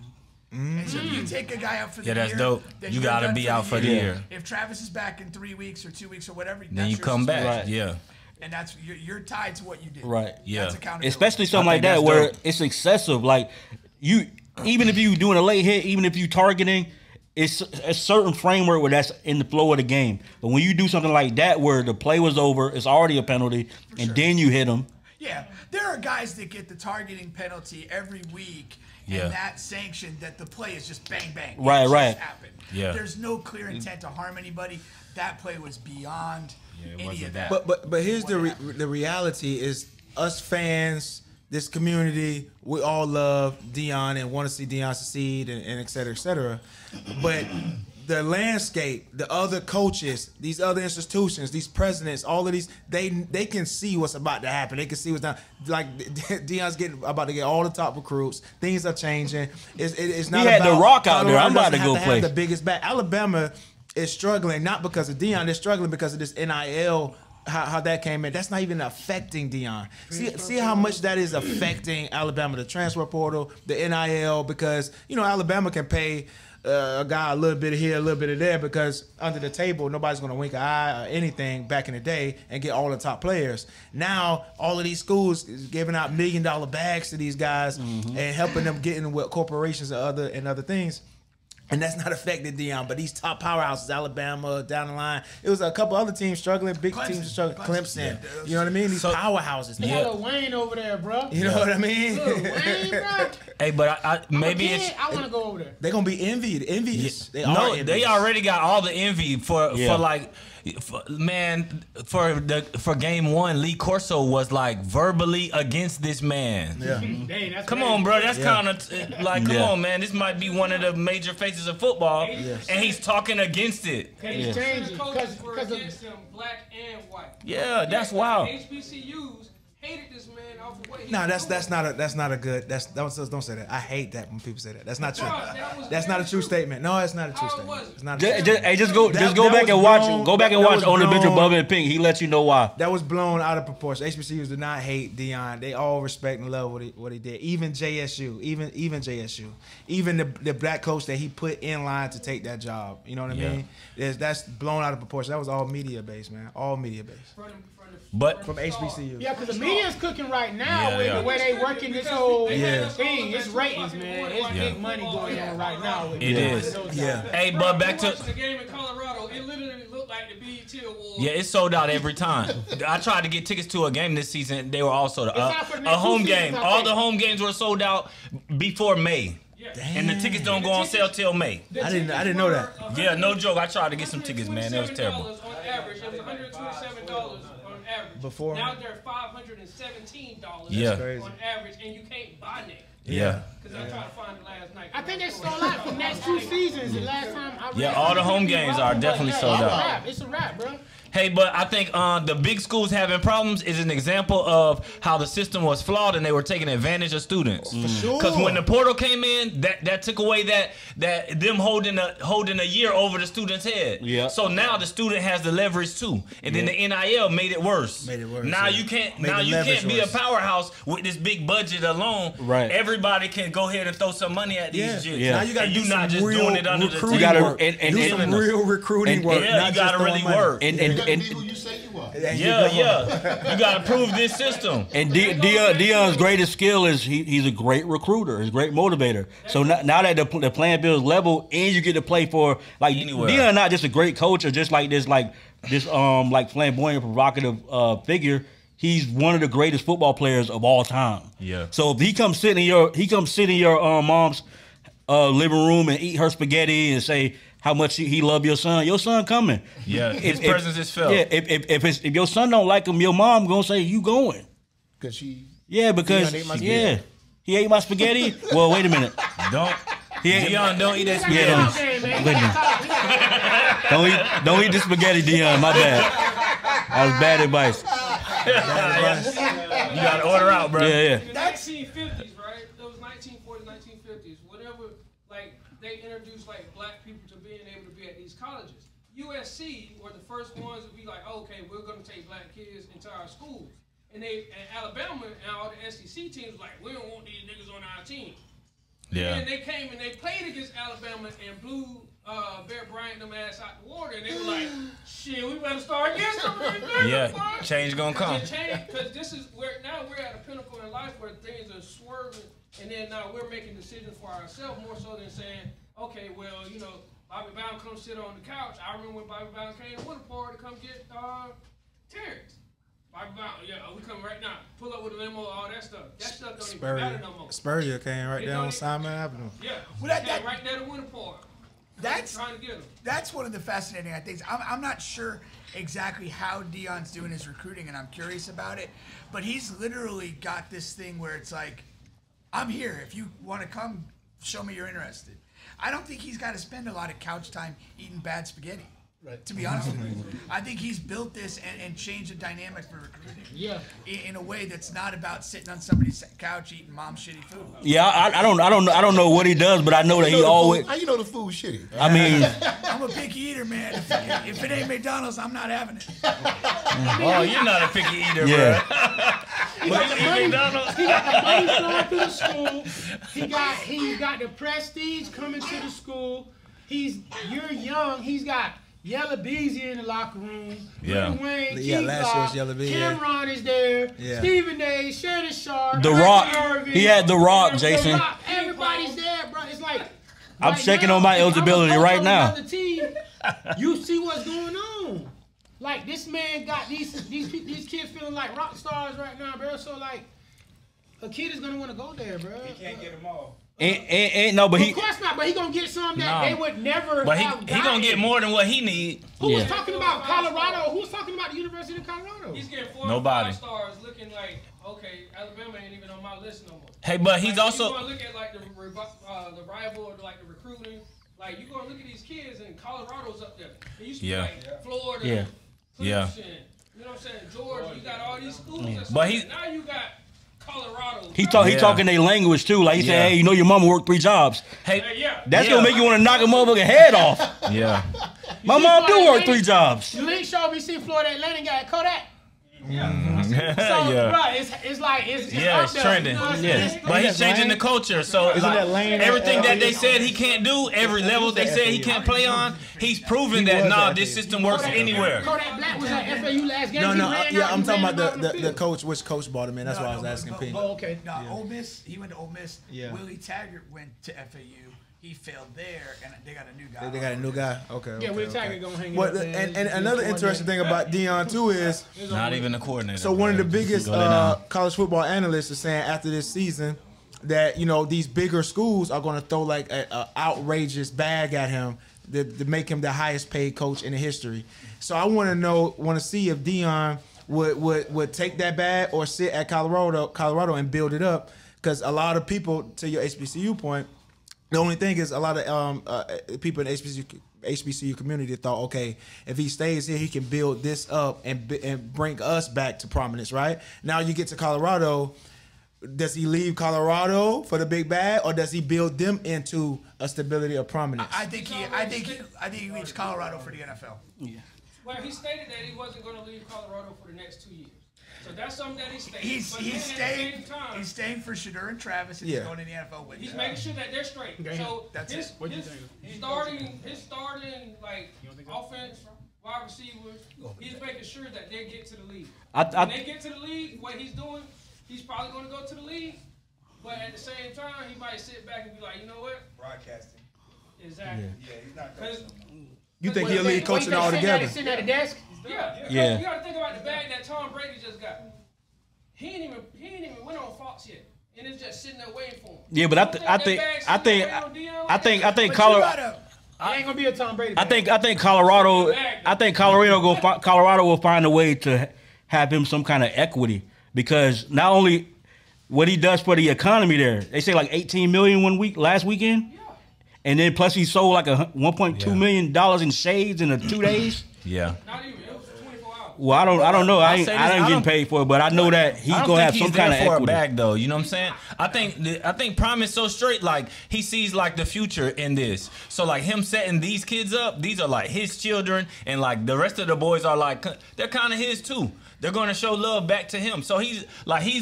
And so if you take a guy out for the year, that's dope. then You you're gotta done be out for the year. If Travis is back in 3 weeks or 2 weeks or whatever, then you come back. Yeah. And that's you're tied to what you did. Right. Yeah. That's accountability. Especially something like that where it's excessive. Like even if you doing a late hit, even if you targeting, it's a certain framework where that's in the flow of the game. But when you do something like that where the play was over, it's already a penalty, then you hit them. Yeah, there are guys that get the targeting penalty every week. And that sanction that the play is just bang, bang. Right. Happened. Yeah. There's no clear intent to harm anybody. That play was beyond any of that. But here's the reality is us fans, this community, we all love Deion and want to see Deion succeed and et cetera, et cetera. But the landscape, the other coaches, these other institutions, these presidents, all of these, they can see what's about to happen. They can see what's not. Like Deion's about to get all the top recruits. Things are changing. It's not. He had about the Rock out there. I'm about to go play. The biggest back. Alabama is struggling not because of Deion. They're struggling because of this NIL. How that came in. That's not even affecting Deion. See how much that is affecting Alabama. The transfer portal, the NIL, because Alabama can pay a guy a little bit of here, a little bit of there, because under the table, nobody's going to wink an eye or anything back in the day and get all the top players. Now, all of these schools is giving out $1 million bags to these guys and helping them get in with corporations and other things. And that's not affected Deion, but these top powerhouses, Alabama, down the line, it was a couple other teams struggling, teams struggling, Clemson. You know what I mean? These powerhouses. They got a Wayne over there, bro. You know what I mean? Wayne, bro. Hey, but I maybe I want to go over there. They're gonna be envious. They already got all the envy for game one. Lee Corso was like verbally against this man. Yeah. Come on, bro. That's kind of like, come on, man. This might be one of the major faces of football, and he's talking against it. He's changing because against him, black and white. Yeah, that's wild. HBCUs hated this man off the way. No, that's not a good. Don't say that. I hate that when people say that. That's not true. That's not a true statement. No, it's not a true statement. It's not. Just go back and watch. Go back and watch on the bench of Bubba and Pink. He let you know why. That was blown out of proportion. HBCUs do not hate Deion. They all respect and love what he did. Even JSU. Even the black coach that he put in line to take that job. You know what I mean? That's blown out of proportion. That was all media based, man. All media based. But from HBCU. Yeah, because the media Dion's cooking right now with the way they working this whole thing. It's ratings, man. It's big money going on right now. With It is. Yeah. Hey, but back to the game in Colorado, it literally looked like the BET Awards. yeah, it's sold out every time. I tried to get tickets to a game this season. They were all sold out. out for the A next home 2 game. seasons, I All think. the home games were sold out before May. And the tickets don't go on sale till May. I didn't know that. Yeah, no joke. I tried to get some tickets, man. That was terrible. On average, it was $127 on average. Before. Now they're $517 Yeah. on average, and you can't buy them. Yeah. Because I tried to find it last night. I think they sold out for the next 2 seasons. The last time I read Yeah, all the home games are definitely sold out. It's a wrap, bro. Hey, but I think the big schools having problems is an example of how the system was flawed and they were taking advantage of students. For sure. Because when the portal came in, that took away that them holding a year over the student's head. Yeah. So now the student has the leverage too, and then the NIL made it worse. Now you can't. Made Now the you leverage can't be a worse. powerhouse with this big budget alone. Right. Everybody can go ahead and throw some money at these gyms. Yeah. Now you got to And do you some not just real doing it under the recruiting You gotta- work. and do some giving us- real recruiting work. Yeah, not you just gotta throwing really money. work. You gotta be who you say you are. Yeah. You gotta prove this system. And Dion's greatest skill is he's a great recruiter, he's a great motivator. So now that the playing field is level and you get to play for like Anywhere. Dion, not just a great coach or just like this flamboyant, provocative figure. He's one of the greatest football players of all time. Yeah. So if he comes sit in your mom's living room and eat her spaghetti and say how much he love your son coming. Yeah, his presence is felt. Yeah, if your son don't like him, your mom gonna say you going. Because she. Yeah, because Dion ate my spaghetti. he ate my spaghetti. Well, wait a minute. Dion, don't eat that spaghetti. Yeah, wait a minute. Don't eat the spaghetti, Dion. My bad. That was bad advice. You gotta order out, bro. Yeah. 1950s, right? That was 1940s, 1950s. Whenever, like, they introduced, like, black people to being able to be at these colleges. USC were the first ones to be like, okay, we're going to take black kids into our schools. And Alabama and all the SEC teams were like, we don't want these niggas on our team. Yeah. And they came and they played against Alabama and blew Bear Bryant them ass out the water. And they were like, shit, we better start getting some of these niggas. Yeah, change gonna come. Because this is where now we're at a pinnacle in life where things are swerving, and then now we're making decisions for ourselves more so than saying, okay, well, you know, Bobby Brown come sit on the couch. I remember when Bobby Brown came to Winterport to come get Terrence. Bobby Brown, yeah, we come right now. Pull up with a limo, all that stuff. That stuff don't even matter no more. Spurrier came right down on Simon Avenue. Yeah, Well, that- came right there to Winterport. That's Trying to get him. That's one of the fascinating things. I'm not sure exactly how Dion's doing his recruiting, and I'm curious about it. But he's literally got this thing where it's like, I'm here. If you want to come, show me you're interested. I don't think he's got to spend a lot of couch time eating bad spaghetti. Right. To be honest with you, I think he's built this and changed the dynamic for recruiting. Yeah. In a way that's not about sitting on somebody's couch eating mom's shitty food. Yeah, I don't know what he does, but I know that he always. How you know the food's shitty? I mean, I'm a picky eater, man. If it ain't McDonald's, I'm not having it. Oh, you're not a picky eater, yeah. bro. But you eat McDonald's. He got the money flowing through the school. He got the prestige coming to the school. You're young. He's got Yella Beezy in the locker room. Yeah. Lil Wayne, Yeah, Key last Glock, year was Yella Beezy, yeah. Cameron is there. Yeah. Stephen A, Shannon Sharp. The Archie Rock. Irvin, He had The Rock, The Jason. Rock. Everybody's there, bro. It's like I'm right checking now, on my if I'm a eligibility coach right on now. another team, you see what's going on. Like this man got these kids feeling like rock stars right now, bro. So like, a kid is gonna want to go there, bro. He can't get them all. No, but Of course not, but he gonna get some that they would never But have he gotten. gonna get more than what he need. Who was Yeah. talking about Colorado? Who was talking about the University of Colorado? He's getting 4 Nobody. 5 stars looking like, okay, Alabama ain't even on my list no more. Hey, but he's Like, also. you gonna look at like the rival or like the recruiting. Like you gonna look at these kids and Colorado's up there. It used to Yeah. be like Florida, Yeah. Yeah. Clemson, you know what I'm saying? Georgia, you got all these schools. That's But he- now you got Colorado. He Yeah. talking their language too. Like he Yeah. said, hey, you know your mama worked 3 jobs. Hey, Hey, yeah. That's Yeah. gonna make you want to knock a motherfucking head off. yeah. My mom do work 3 jobs. You link show me see Florida Atlantic got Kodak. So, bro, it's like it's it's trending. But he's changing the culture. So everything that they said he can't do, every level they said he can't play on, he's proven that this system works anywhere. Kodak Black was at FAU last game. I'm talking about the coach. Which coach brought him in? That's why I was asking Pink. Oh, okay. No, Ole Miss. He went to Ole Miss. Yeah. Willie Taggart went to FAU. He failed there, and they got a new guy. They got a new guy. Okay. Yeah, Willie Taggart gonna hang out. And another interesting thing about Deion too is not even a coordinator. So one of the biggest college football analysts is saying after this season that these bigger schools are going to throw like an outrageous bag at him to make him the highest paid coach in the history. So I want to see if Deion would take that bag or sit at Colorado and build it up, because a lot of people, to your HBCU point, the only thing is a lot of people in the HBCU community thought, okay, if he stays here, he can build this up and bring us back to prominence, right? Now you get to Colorado. Does he leave Colorado for the big bag, or does he build them into a stability of prominence? I think he leaves Colorado for the NFL. Yeah. Well, he stated that he wasn't going to leave Colorado for the next 2 years. So that's something that he stated. He's staying for Shedeur and Travis, and he's going to the NFL with. He's making sure that they're straight. Okay. So that's his starting like offense, wide receivers, he's making sure that they get to the league. When they get to the league, what he's doing, he's probably going to go to the league, but at the same time, he might sit back and be like, you know what? Broadcasting. Exactly. Yeah, he's not coaching. You think he'll lead coaching all together? Sitting at a desk? Yeah. You got to think about the bag that Tom Brady just got. He ain't even went on Fox yet, and it's just sitting there waiting for him. Yeah, but I think Colorado. He ain't gonna be a Tom Brady. I think Colorado will find a way to have him some kind of equity, because not only what he does for the economy there, they say like 18 million last weekend, and then plus he sold like $1.2 million in shades in 2 days. Yeah. Not even. It was 24 hours. Well, I don't know. I ain't getting paid for it, but I know that he's gonna have some kind of equity. A bag, though. You know what I'm saying? I think Prime is so straight. Like, he sees like the future in this. So like him setting these kids up, these are like his children, and like the rest of the boys are like they're kind of his too. They're going to show love back to him. So he's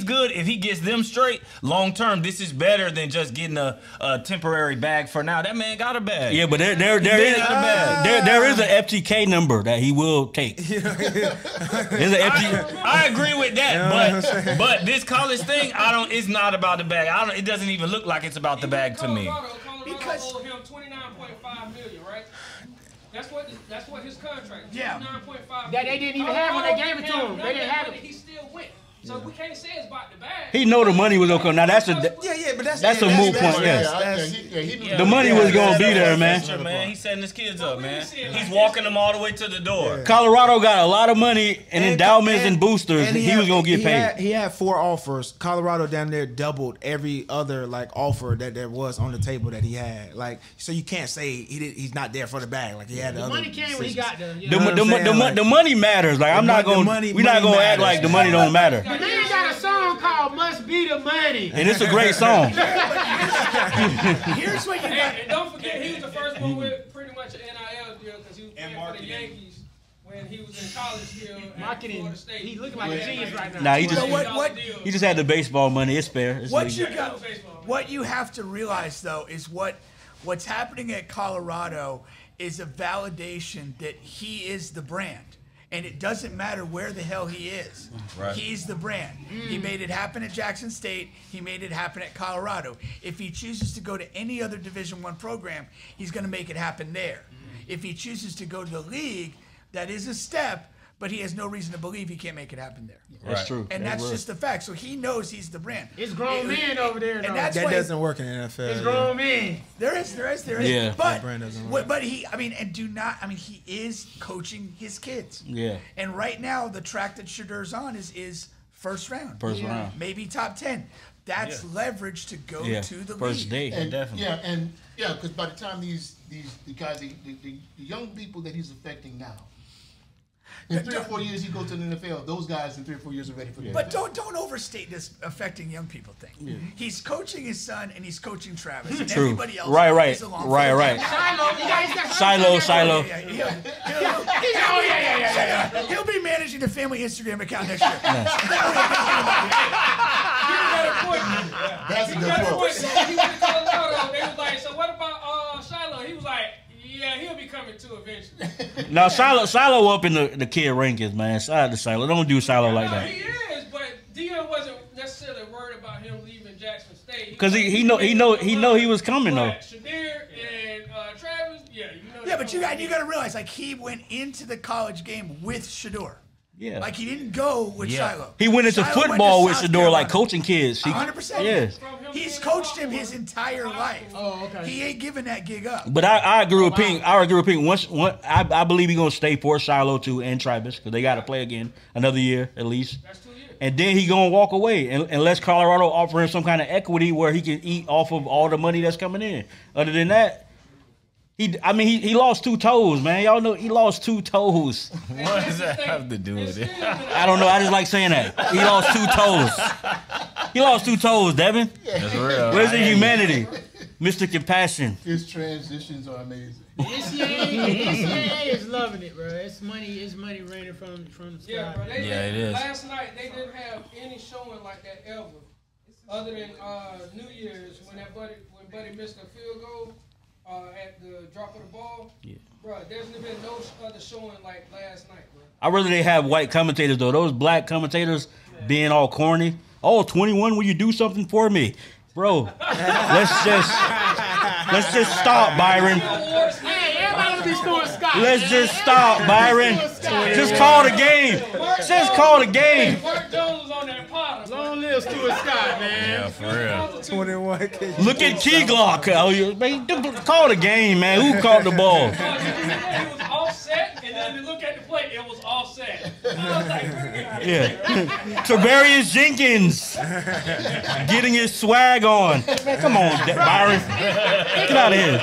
good if he gets them straight. Long term, this is better than just getting a temporary bag for now. That man got a bag. Yeah, but there is an FTK number that he will take. I agree with that, but this college thing, it's not about the bag. It doesn't even look like it's about the bag to me. Colorado owed him $29.5 million, right? That's what his contract. Yeah. 9.5. That they didn't even have when they gave it to him. They didn't have it. He still went. So we can't say it's about the bag. He know the money was gonna come. Now that's a moot point. The money was gonna be there, man. He's setting his kids up, man. He's walking them all the way to the door. Colorado got a lot of money and endowments and boosters. He was gonna get paid. He had 4 offers. Colorado down there doubled every other offer that there was on the table that he had. So you can't say he's not there for the bag. Like he had the other. Money came when he got there. The money matters. Like we're not gonna act like the money don't matter. The man got a song called "Must Be the Money," and it's a great song. Here's what you got. And don't forget, he was the first one with pretty much an NIL deal, because he was playing for the Yankees when he was in college still at Florida State. He looking like a genius right now. Nah, he just had the baseball money. It's fair. What you have to realize though is what's happening at Colorado is a validation that he is the brand. And it doesn't matter where the hell he is. Right. He's the brand. He made it happen at Jackson State. He made it happen at Colorado. If he chooses to go to any other Division I program, he's going to make it happen there. If he chooses to go to the league, that is a step, but he has no reason to believe he can't make it happen there. That's true. And that's just the fact. So he knows he's the brand. It's grown men over there. And that's that doesn't work in the NFL. It's grown men. There is. Yeah. But he is coaching his kids. Yeah. And right now, the track that Shedeur's on is first round. Round. Maybe top 10. That's leverage to go to the first league. day. Definitely. Because by the time the guys, the young people that he's affecting now, in 3 or 4 years, he goes to the NFL. Those guys in 3 or 4 years are ready for the NFL. But don't overstate this affecting young people thing. Yeah. He's coaching his son and he's coaching Travis. And everybody else is along. Right. Shiloh. Yeah. Yeah. He'll be managing the family Instagram account next year. That's a good quote. He went to Colorado. They was like, so what about Shiloh? He was like, yeah, he'll be coming too eventually. Now Shiloh up in the kid rankings, man. Shout out to Shiloh. Don't do Shiloh like that. He is, but Deion wasn't necessarily worried about him leaving Jackson State. Because he know he was coming though. Shadir and Travis, yeah, you know. Yeah, but you got to realize, like, he went into the college game with Shador. Yeah. Like, he didn't go with Shiloh. He went into Shiloh football went with to Shador, like South coaching kids. 100%. Yeah. He's coached him his entire life. Oh, okay. He ain't giving that gig up. But I agree with Pink. I agree with Pink. I believe he's gonna stay for Shiloh too and Travis because they got to play again another year at least. That's 2 years. And then he gonna walk away unless Colorado offer him some kind of equity where he can eat off of all the money that's coming in. Other than that, he lost 2 toes, man. Y'all know he lost 2 toes. What does that have to do with it? I don't know. I just like saying that. He lost 2 toes. He lost 2 toes, Devin. That's real. Where's the humanity? Mr. Compassion. His transitions are amazing. NCAA is loving it, bro. It's money raining from the sky. Yeah, bro. It is. Last night they didn't have any showing like that ever, other than New Year's when Buddy missed a field goal at the drop of the ball. Yeah. Bro, there's been no other showing like last night, bro. I'd rather they have white commentators though. Those black commentators being all corny. Oh, 21, will you do something for me? Bro, let's just stop, Byron. Hey, everybody will be scoring Scott. Let's just stop, Byron. Just call the game. Just call the game. Mark Jones was on that pot. Long live Stuart Scott, man. Yeah, for real. 21. Look at Key Glock. Call the game, man. Who caught the ball? He was offset, and then you look at the play, it was offset. I was like, Yeah. Tavarius Jenkins getting his swag on. Man, come on, Byron. Get out of here.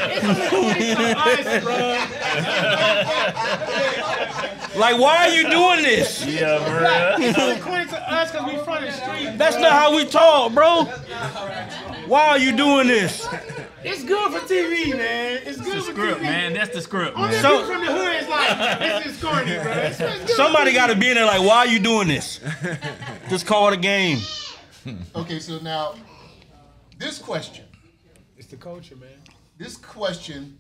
Like, why are you doing this? Yeah, bro. It's only according to us because we from the street. That's not how we talk, bro. Why are you doing this? It's good for TV, man. It's good for Script, TV. man. That's the script, Only man. people from the hood is like, this is corny, bro. It's good Somebody for got to TV. be in there like, why are you doing this? Just call the game. Okay, so now, this question. It's the culture, man. This question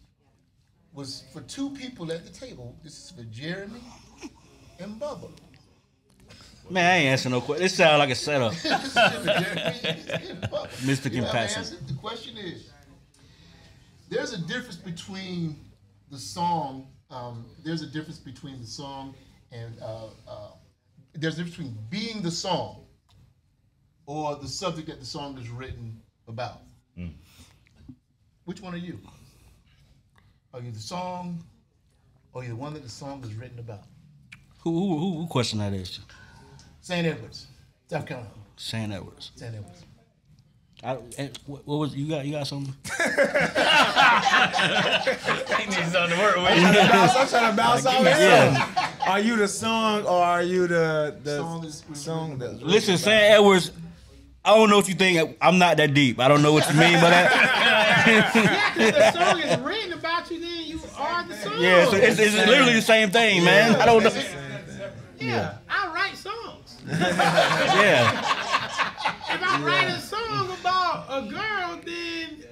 was for 2 people at the table. This is for Jeremy and Bubba. Man, I ain't answering no question. This sounds like a setup. This is for Jeremy and Bubba. Mr. You have Compassion. answered. The question is, there's a difference between the song. There's a difference between the song and there's a difference between being the song or the subject that the song is written about. Which one are you? Are you the song or are you the one that the song is written about? Who question that is? St. Edwards, South Carolina. St. Edwards. St. Edwards. What was you got something? He needs something to work with. I'm trying to bounce off him. Yeah. Are you the song or are you the Song that's Listen, St. Edwards, I don't know what you think. I'm not that deep. I don't know what you mean by that. Yeah, because the song is written about you, then you are the song. Yeah, so it's literally the same thing, man. I don't know. Yeah, I write songs. Yeah. If I write a song about a girl, then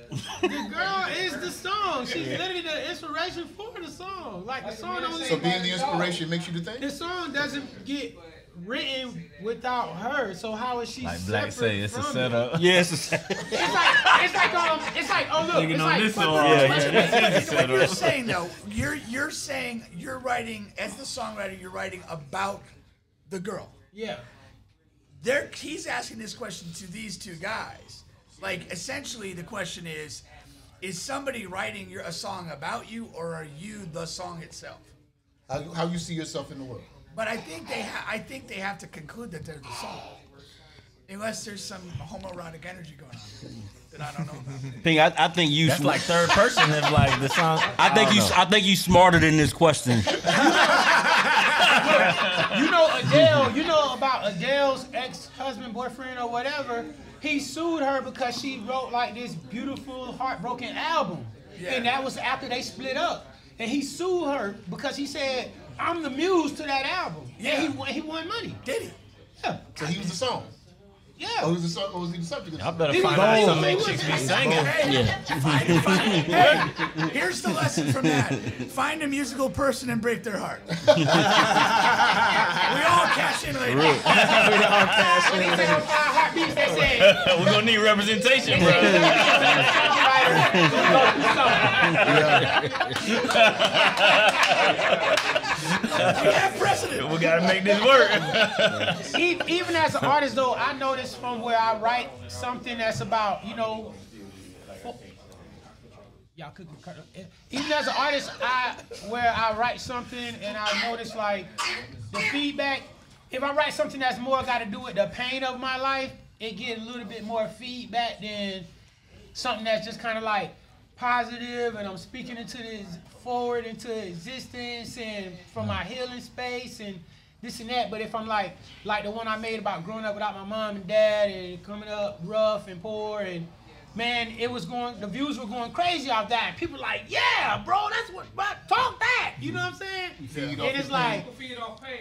the girl is the song. She's literally the inspiration for the song. Like the song don't So being the inspiration makes you the thing? the song doesn't get written without her. So how is she Like Black separate say, it's a from it? setup. Yes. It's like oh look, Nigga it's know like this put song. the- What you're saying though, you're saying you're writing as the songwriter. You're writing about the girl. Yeah. He's asking this question to these 2 guys. Like essentially, the question is somebody writing a song about you, or are you the song itself? How you see yourself in the world? But I think they have to conclude that they're the song, unless there's some homoerotic energy going on that I don't know about. Pink, I think you. That's like third person if like the song. I think you smarter than this question. You know Adele, you know about Adele's ex-husband, boyfriend, or whatever. He sued her because she wrote like this beautiful, heartbroken album. Yeah. And that was after they split up. And he sued her because he said, I'm the muse to that album. Yeah, he won money. Did he? Yeah. So he was the song. Yeah. Oh, he was the song. Or was he the subject? I better find out some make chicks be singing. Hey, here's the lesson from that. Find a musical person and break their heart. We all cash in later. We all cash in. We're gonna need representation, bro. We have precedent. We gotta make this work. Even as an artist, though, I noticed from where I write something that's about, y'all could even as an artist, where I write something and I notice like the feedback. If I write something that's more got to do with the pain of my life, it get a little bit more feedback than something that's just kind of like positive and I'm speaking into this forward into existence and from my healing space and this and that. But if I'm like the one I made about growing up without my mom and dad and coming up rough and poor and man, the views were going crazy off that. People were like, yeah, bro, that's what, talk that. You know what I'm saying? And it's like,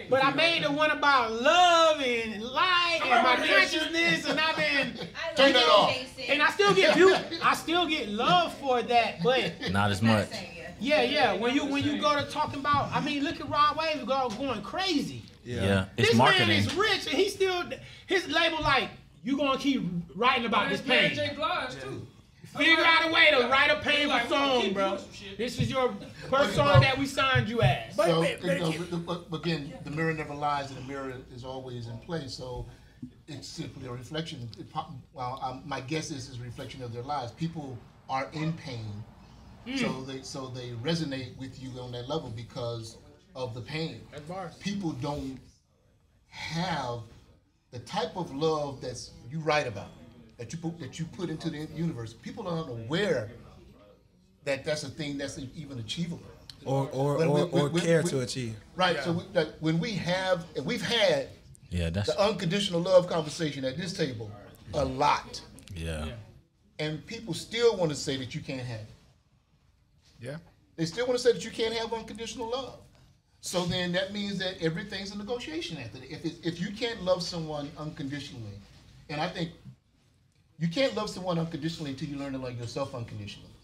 but I made the one about love and light and my consciousness and I've been turn that off. And I still get views. I still get love for that, but Not as much. yeah. When you go to talking about, I mean, look at Rod Wave going crazy. Yeah, it's This marketing. man is rich and he still his label like you gonna keep writing about this pain. Figure out a way to write a painful song, bro. This is your first song that we signed you as. So, but again, the mirror never lies, and the mirror is always in place. So it's simply a reflection. My guess is a reflection of their lives. People are in pain, so they resonate with you on that level because of the pain. People don't have the type of love that's you write about, that you put into the universe. People aren't aware that that's a thing that's even achievable, or care to achieve. Right. Yeah. So when we've had the unconditional love conversation at this table a lot. Yeah. And people still want to say that you can't have it. Yeah. They still want to say that you can't have unconditional love. So then that means that everything's a negotiation after that. If you can't love someone unconditionally, and I think you can't love someone unconditionally until you learn to love yourself unconditionally,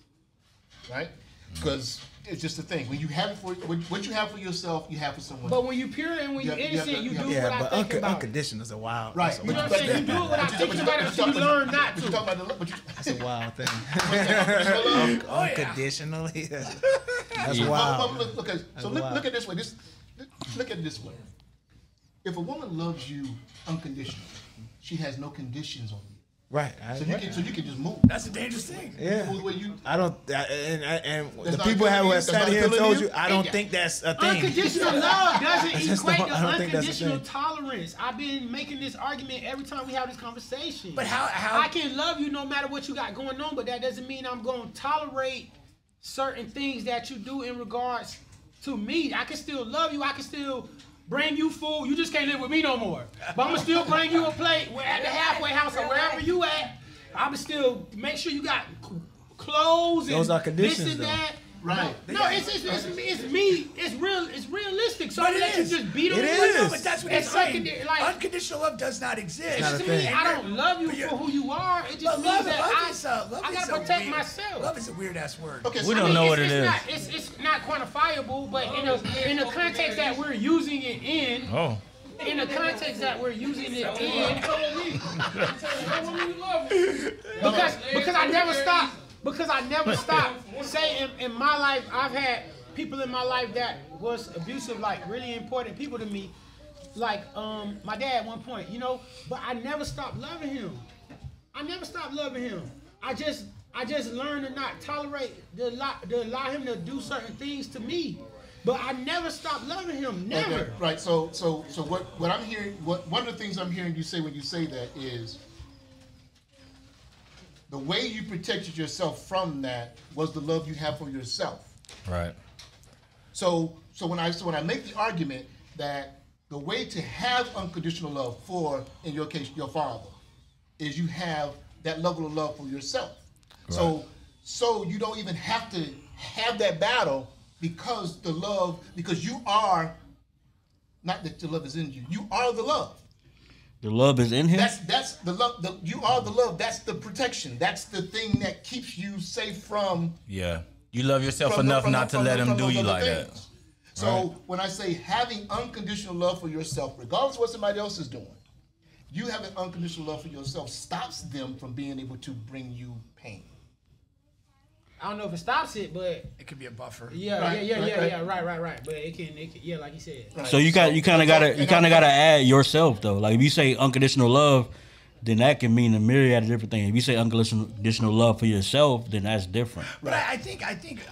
right? Because it's just a thing. When you have it for what you have for yourself, you have for someone. But when you're pure and when you're innocent, you do what I think about. Unconditional is a wild. Right. You know what I'm saying? You do it without thinking about it until you learn not to. That's a wild thing. Unconditionally. That's wild. Look at it this way. Look at it this way. If a woman loves you unconditionally, she has no conditions on you. Right. So you can just move. That's a dangerous thing. Yeah. I don't. And the people who have sat here and told you, I don't think that's a thing. Unconditional love doesn't equate to unconditional tolerance. I've been making this argument every time we have this conversation. But how I can love you no matter what you got going on, but that doesn't mean I'm going to tolerate certain things that you do in regards to me. I can still love you. I can still bring you food. You just can't live with me no more. But I'm going to still bring you a plate. We're at the halfway house or wherever you at. I'm going to still make sure you got clothes and those are conditions, this and that. Right. No, it's me. It's real. It's realistic. So I let you just beat on it. It is. But that's what it's saying. Like, unconditional love does not exist. It's to me, I don't love you for who you are. It just means that I gotta protect myself. Love is a weird ass word. Okay, we don't know what it is. It's not quantifiable, but in the context that we're using it in. Oh. In the context that we're using it in. Because I never stop. Because I never stopped. Say in my life, I've had people in my life that was abusive, like really important people to me. Like my dad at one point, you know, but I never stopped loving him. I never stopped loving him. I just learned to not tolerate, to allow him to do certain things to me. But I never stopped loving him. Never. Okay, right. So what I'm hearing, one of the things I'm hearing you say when you say that is, the way you protected yourself from that was the love you have for yourself. Right. So when I make the argument that the way to have unconditional love for, in your case, your father, is you have that level of love for yourself. Right. So you don't even have to have that battle because you are Not that the love is in you. You are the love. The love is in him. That's the love. You are the love. That's the protection. That's the thing that keeps you safe from. Yeah, you love yourself enough not to let him do you like that. So right. When I say having unconditional love for yourself, regardless of what somebody else is doing, you having unconditional love for yourself stops them from being able to bring you pain. I don't know if it stops it, but it could be a buffer. Yeah, right. But it can, yeah, like you said. Right. So you kind of gotta add yourself though. Like if you say unconditional love, then that can mean a myriad of different things. If you say unconditional love for yourself, then that's different. But I think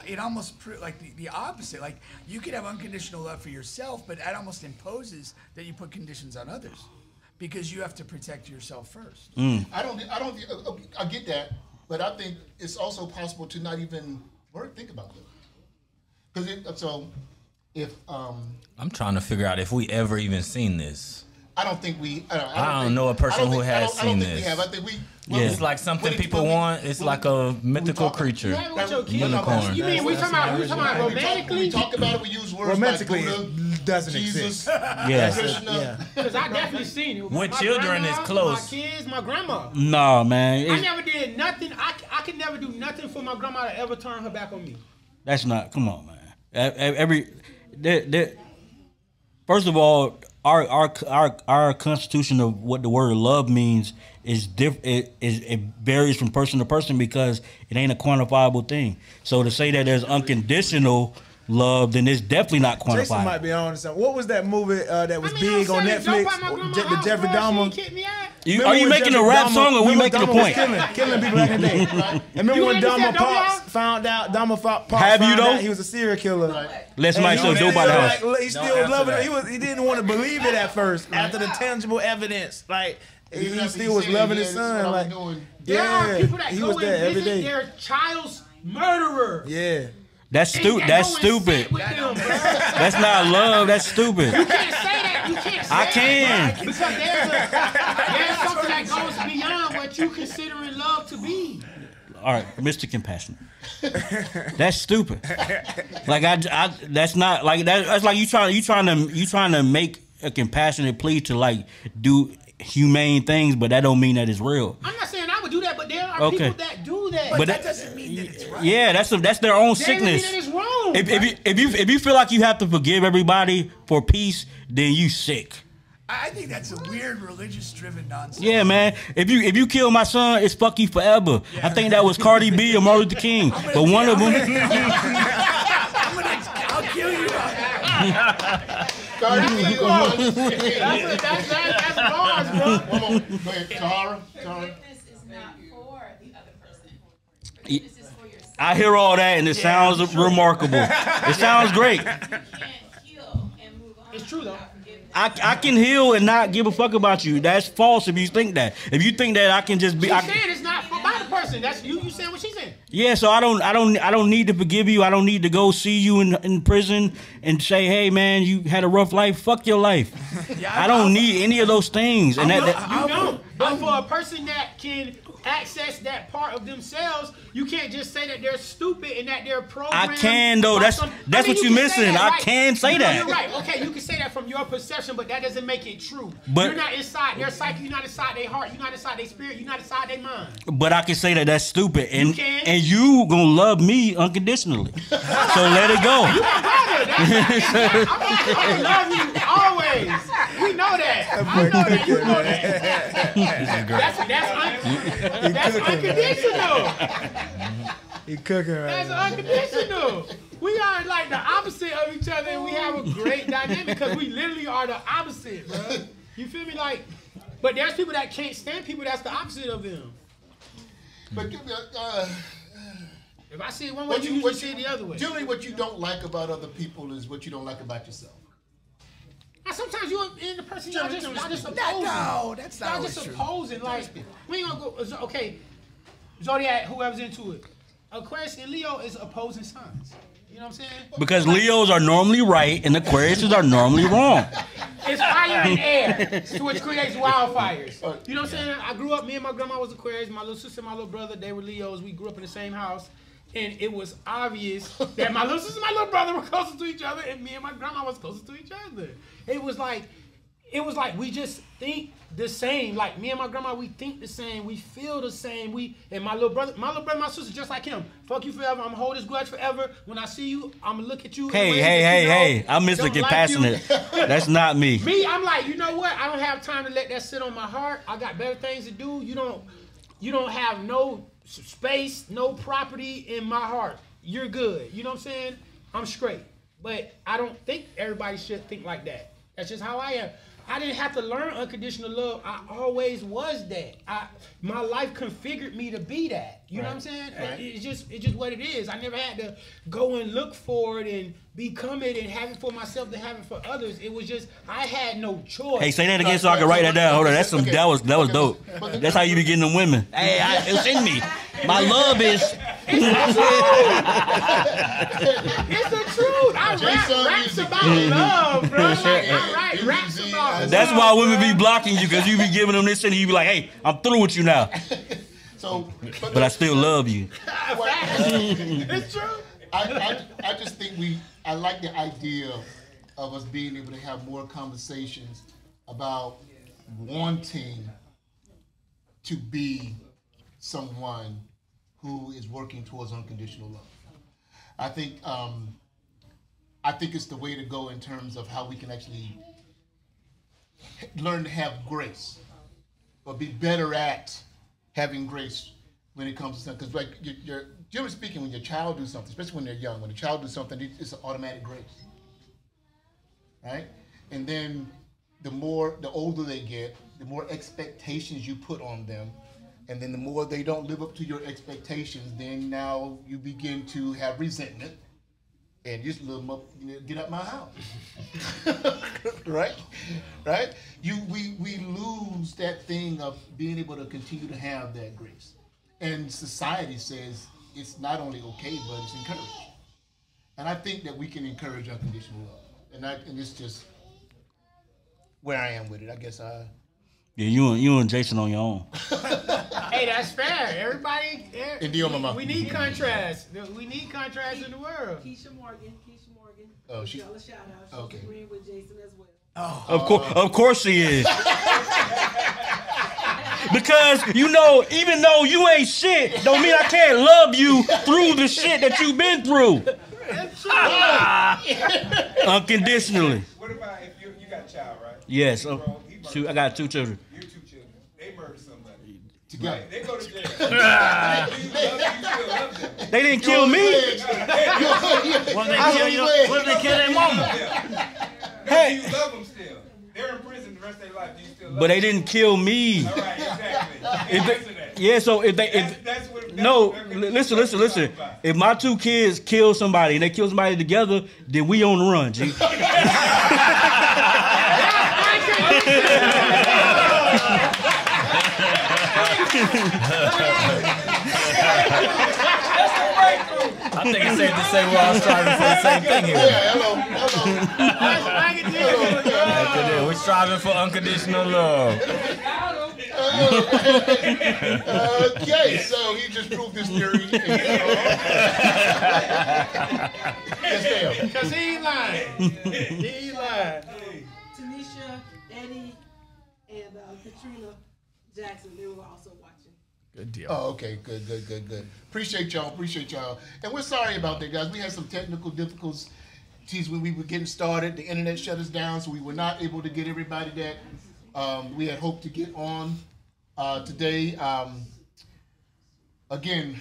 it almost like the opposite. Like you could have unconditional love for yourself, but that almost imposes that you put conditions on others because you have to protect yourself first. I get that. But I think it's also possible to not even think about that. Because I'm trying to figure out if we ever even seen this. I don't think we. I don't know a person who has seen this. We have. I think we. It's like something people want. It's like a mythical creature. Unicorn. You mean we talking about romantically? We talk about it. We use words romantically. Like Buddha, doesn't Jesus, exist. Because I definitely seen it with children is close. My kids, my grandma. No, man. I never did nothing. I could never do nothing for my grandma to ever turn her back on me. That's not. Come on, man. First of all, our constitution of what the word love means is different. It varies from person to person because it ain't a quantifiable thing. So to say that there's unconditional love, then it's definitely not quantifiable. Jason might be on something. What was that movie that was big on Netflix? The Jeffrey Dahmer. Are you making a rap song or we making a point? Killing people back in the day. And remember when Dahmer found out? Have you though? He was a serial killer. Let somebody sell dope out the house. He still was loving it. He didn't want to believe it at first. After the tangible evidence, like he still was loving his son. Like there are people that go and visit their child's murderer. Yeah. That's stupid. That's stupid. That's not love. That's stupid. You can't say that. You can't say I can. That, because there's something that goes beyond what you considering love to be. All right, Mr. Compassionate. That's stupid. Like that's not like that. That's like you trying to make a compassionate plea to like do humane things, but that don't mean that it's real. I'm not saying I would do that, but there are people that do that. But that doesn't mean that it's right. Yeah, that's their own sickness. That doesn't mean that it's wrong. If you feel like you have to forgive everybody for peace, then you sick. I think that's a weird religious-driven nonsense. Yeah, man. If you kill my son, it's fuck you forever. Yeah. I think that was Cardi B or Martin Luther King, but one of them. I'll kill you. That's bars, bro. Go ahead, Tara. Forgiveness is not for the other person. Forgiveness is for yourself. I hear all that, and it sounds remarkable. It sounds great. You can't heal and move on. It's true, though. I can heal and not give a fuck about you. That's false if you think that. If you think that I can just be... She's saying it's not about the person. That's you saying what she's saying. Yeah, so I don't need to forgive you. I don't need to go see you in prison and say, hey, man, you had a rough life. Fuck your life. Yeah, I don't need any of those things. And you don't. But for a person that can access that part of themselves, you can't just say that they're stupid and that they're programmed. I can though. That's what you're missing. I can say that. You're right. Okay, you can say that from your perception, but that doesn't make it true. But you're not inside their psyche. You're not inside their heart. You're not inside their spirit. You're not inside their mind. But I can say that that's stupid, and you gonna love me unconditionally. So let it go. You my brother. I love you always. We know that. I know that. You know that. That's unconditional. He cooking right now. That's unconditional. We are like the opposite of each other, and we have a great dynamic because we literally are the opposite, bro. You feel me? Like, but there's people that can't stand people that's the opposite of them. But if I see it one way, you usually see it the other way. Generally, what you don't like about other people is what you don't like about yourself. Now, sometimes you're in the person y'all just opposing. No, that's not y'all just opposing. Like, we ain't gonna go. Okay, Zodiac, whoever's into it. Aquarius and Leo is opposing signs. You know what I'm saying? Because Leos are normally right and Aquariuses are normally wrong. It's fire and air, which creates wildfires. You know what I'm saying? I grew up, me and my grandma was Aquarius, my little sister and my little brother, they were Leos. We grew up in the same house. and it was obvious that my little sister and my little brother were closer to each other, and me and my grandma was closer to each other. It was like we just think the same. Like me and my grandma, we think the same, we feel the same. And my little brother, my sister, just like him. Fuck you forever. I'm gonna hold this grudge forever. When I see you, I'm gonna look at you. Hey! I'm Mr. Get Passionate. That's not me. Me, I'm like, you know what? I don't have time to let that sit on my heart. I got better things to do. You don't have no space, no property in my heart. You're good. You know what I'm saying? I'm straight. But I don't think everybody should think like that. That's just how I am. I didn't have to learn unconditional love. I always was that. My life configured me to be that. You know what I'm saying? Right. It's just what it is. I never had to go and look for it and become it and have it for myself to have it for others. It was just I had no choice. Hey, say that again so I can write that down. Hold on, that was dope. That's how you be getting them women. Hey, it's in me. My love is. It's the truth. I raps about love, bro. Like, I write raps about love. That's why women be blocking you, because you be giving them this shit and you be like, hey, I'm through with you now. But I still love you. It's true. I just think I like the idea of us being able to have more conversations about wanting to be someone who is working towards unconditional love. I think it's the way to go in terms of how we can actually learn to have grace, or be better at having grace when it comes to something. Because like generally speaking, when your child do something, especially when they're young, when a child do something, it's an automatic grace, right? And then the older they get, the more expectations you put on them. And then the more they don't live up to your expectations, then now you begin to have resentment and just get out my house. Right? We lose that thing of being able to continue to have that grace. And society says it's not only okay, but it's encouraged. And I think that we can encourage unconditional love. And it's just where I am with it. I guess Yeah, you and Jason on your own. Hey, that's fair. Everybody, we need contrast. We need contrast in the world. Keisha Morgan. Oh, she. Y'all a shout out. She's agreeing with Jason as well. Oh. Of course she is. Because, even though you ain't shit, don't mean I can't love you through the shit that you've been through. Unconditionally. What about if you got a child, right? Yes. I got 2 children. You 2 children. They murdered somebody. Together. Right. They go to jail. You still love them. They didn't kill me. What if they kill their mama? Hey. Do you love them still? They're in prison the rest of their life. Do you still love them? But they didn't kill me. All right, exactly. Listen. If my 2 kids kill somebody and they kill somebody together, then we on the run, G. I think it's safe to say we're all striving for the same thing here. Hello. We're striving for unconditional love. Okay, so he just proved his theory. Yes, ma'am. Because he ain't lying. Tanisha, Eddie, and Katrina Jackson, they were also watching. Good deal. Oh, okay. Good. Appreciate y'all. And we're sorry about that, guys. We had some technical difficulties when we were getting started. The internet shut us down, so we were not able to get everybody that we had hoped to get on today. Again,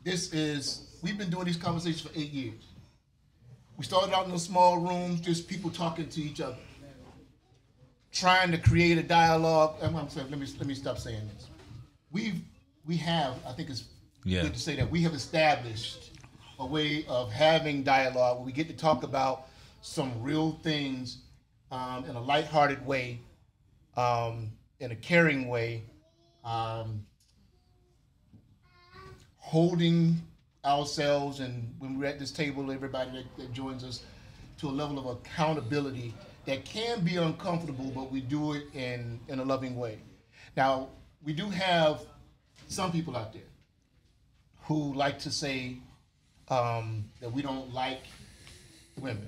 we've been doing these conversations for 8 years. We started out in those small rooms, just people talking to each other, trying to create a dialogue. I'm sorry, let me stop saying this. We have, I think it's good to say that, we have established a way of having dialogue where we get to talk about some real things in a lighthearted way, in a caring way, holding ourselves, and when we're at this table, everybody that joins us, to a level of accountability that can be uncomfortable, but we do it in a loving way. Now, we do have some people out there who like to say that we don't like women.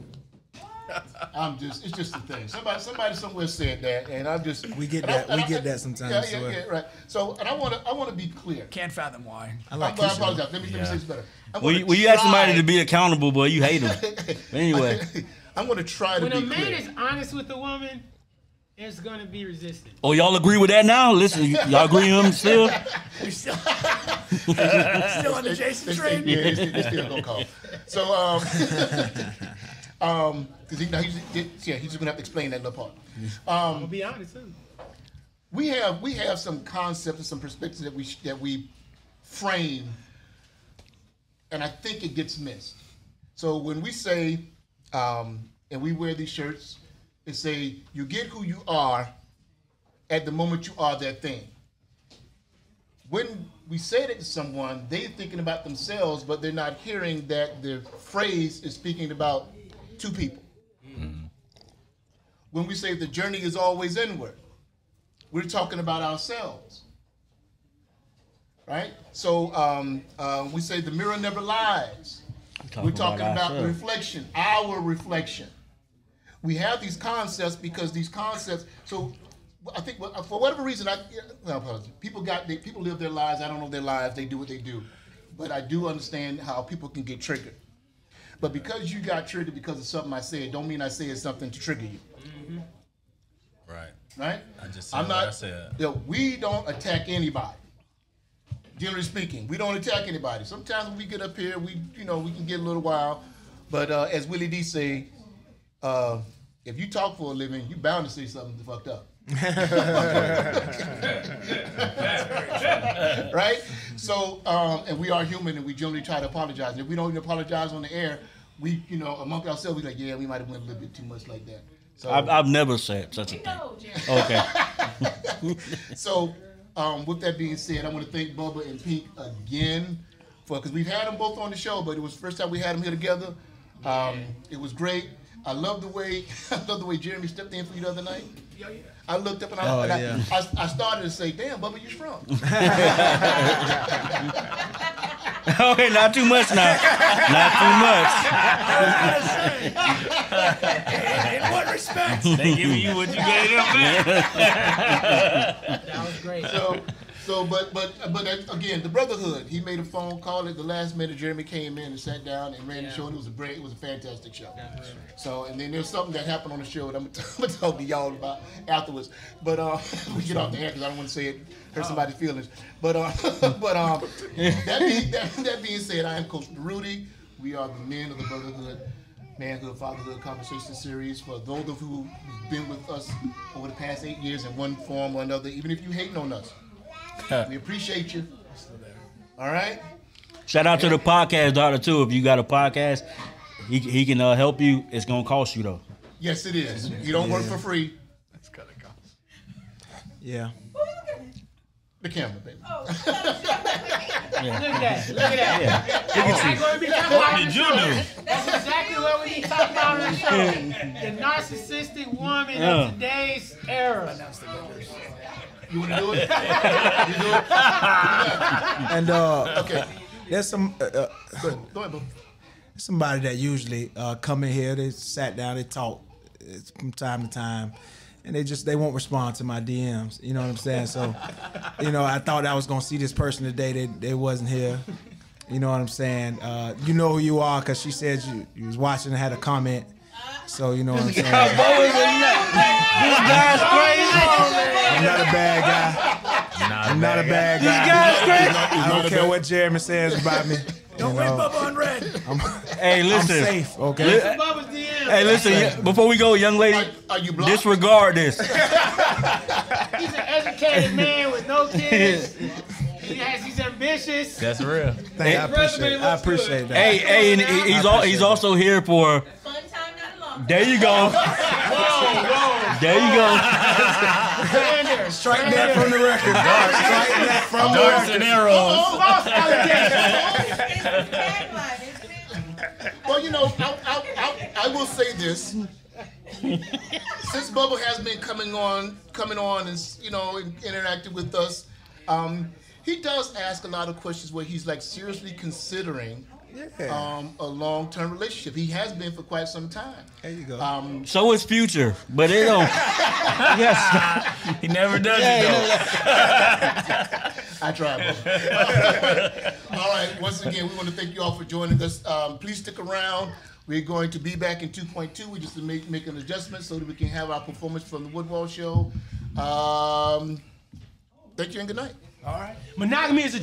It's just a thing. Somebody somewhere said that, and I'm just. We get that sometimes. Yeah, right. So, and I want to be clear. Can't fathom why. I like I apologize. Let me say this better. Well, you ask somebody to be accountable, boy, you hate them. Anyway, I'm going to try to be clear. When a man is honest with a woman, it's going to be resistant. Oh, y'all agree with that now? Listen, y'all agree with him still? Still on the Jason train? Yeah, it's still going to call. So, because he's just gonna have to explain that little part. I'm gonna be honest too. We have some concepts and some perspectives that we frame, and I think it gets missed. So when we say, and we wear these shirts, it say you get who you are at the moment you are that thing. When we say that to someone, they're thinking about themselves, but they're not hearing that the phrase is speaking about two people. Mm-hmm. When we say the journey is always inward, we're talking about ourselves, right? So we say the mirror never lies. We're talking about reflection, our reflection. We have these concepts because these concepts. So I think for whatever reason, people live their lives. I don't know their lives. They do what they do, but I do understand how people can get triggered. But because you got triggered because of something I said, don't mean I said something to trigger you. Mm-hmm. Right. Right? I just said what I said. We don't attack anybody. Generally speaking, we don't attack anybody. Sometimes when we get up here, we can get a little wild. But as Willie D say, if you talk for a living, you bound to say something fucked up. Right? So, and we are human, and we generally try to apologize. And if we don't even apologize on the air, we, among ourselves, we like, yeah, we might have went a little bit too much like that. So I've never said such a thing. Okay. So, with that being said, I want to thank Bubba and Pink again because we've had them both on the show, but it was the first time we had them here together. It was great. I love the way Jeremy stepped in for you the other night. I looked up and I started to say, "Damn, Bubba, you strong." Okay, not too much now. Not too much. In what respect? They giving you what you gave them back. That was great. But again, the brotherhood. He made a phone call at the last minute. Jeremy came in and sat down and ran the show, and it was a fantastic show. So, and then there's something that happened on the show that I'm gonna talk to y'all about afterwards. But we get off the air because I don't want to say it hurt somebody's feelings. But that being said, I am Coach Rudy. We are the men of the brotherhood, manhood, fatherhood conversation series. For those of you who've been with us over the past 8 years in one form or another, even if you hating on us. We appreciate you. All right. Shout out to the podcast doctor too. If you got a podcast, he can help you. It's gonna cost you though. Yes, it is. You don't work for free. That's gonna cost. Yeah. The camera, baby. Oh, Look at that. Look at that. That's what we be talking about on the show. That's exactly what we be talking about on the show. The narcissistic woman of today's era. You want to do it? And okay. There's some Go ahead, bro. somebody that usually come in here. They sat down, they talk from time to time, and they won't respond to my DMs. You know what I'm saying? So, I thought I was gonna see this person today. They wasn't here. You know what I'm saying? You know who you are because she said you was watching and had a comment. So you know what I'm saying? This guy's crazy. I'm not a bad guy. I'm not a bad guy. This guy's crazy. I don't care what Jeremy says about me. Don't win Bubba on red. Hey, listen. I'm safe, okay? Hey, listen. Before we go, young lady, Are you blocked? disregard this. He's an educated man with no kids. He's ambitious. That's real. I appreciate that. Hey, and he's also here for. Fun time, not a long. There you go. There you go. Strike that from the record. Strike that from the Darts record. and arrows. Well, I will say this. Since Bubba has been coming on and interacting with us, he does ask a lot of questions where he's like seriously considering a long-term relationship. He has been for quite some time. There you go. So is Future, but it don't. Yes, he never does it though. I tried. All right. Once again, we want to thank you all for joining us. Please stick around. We're going to be back in 2.2. We just make an adjustment so that we can have our performance from the Woodwall show. Thank you and good night. All right. Monogamy is a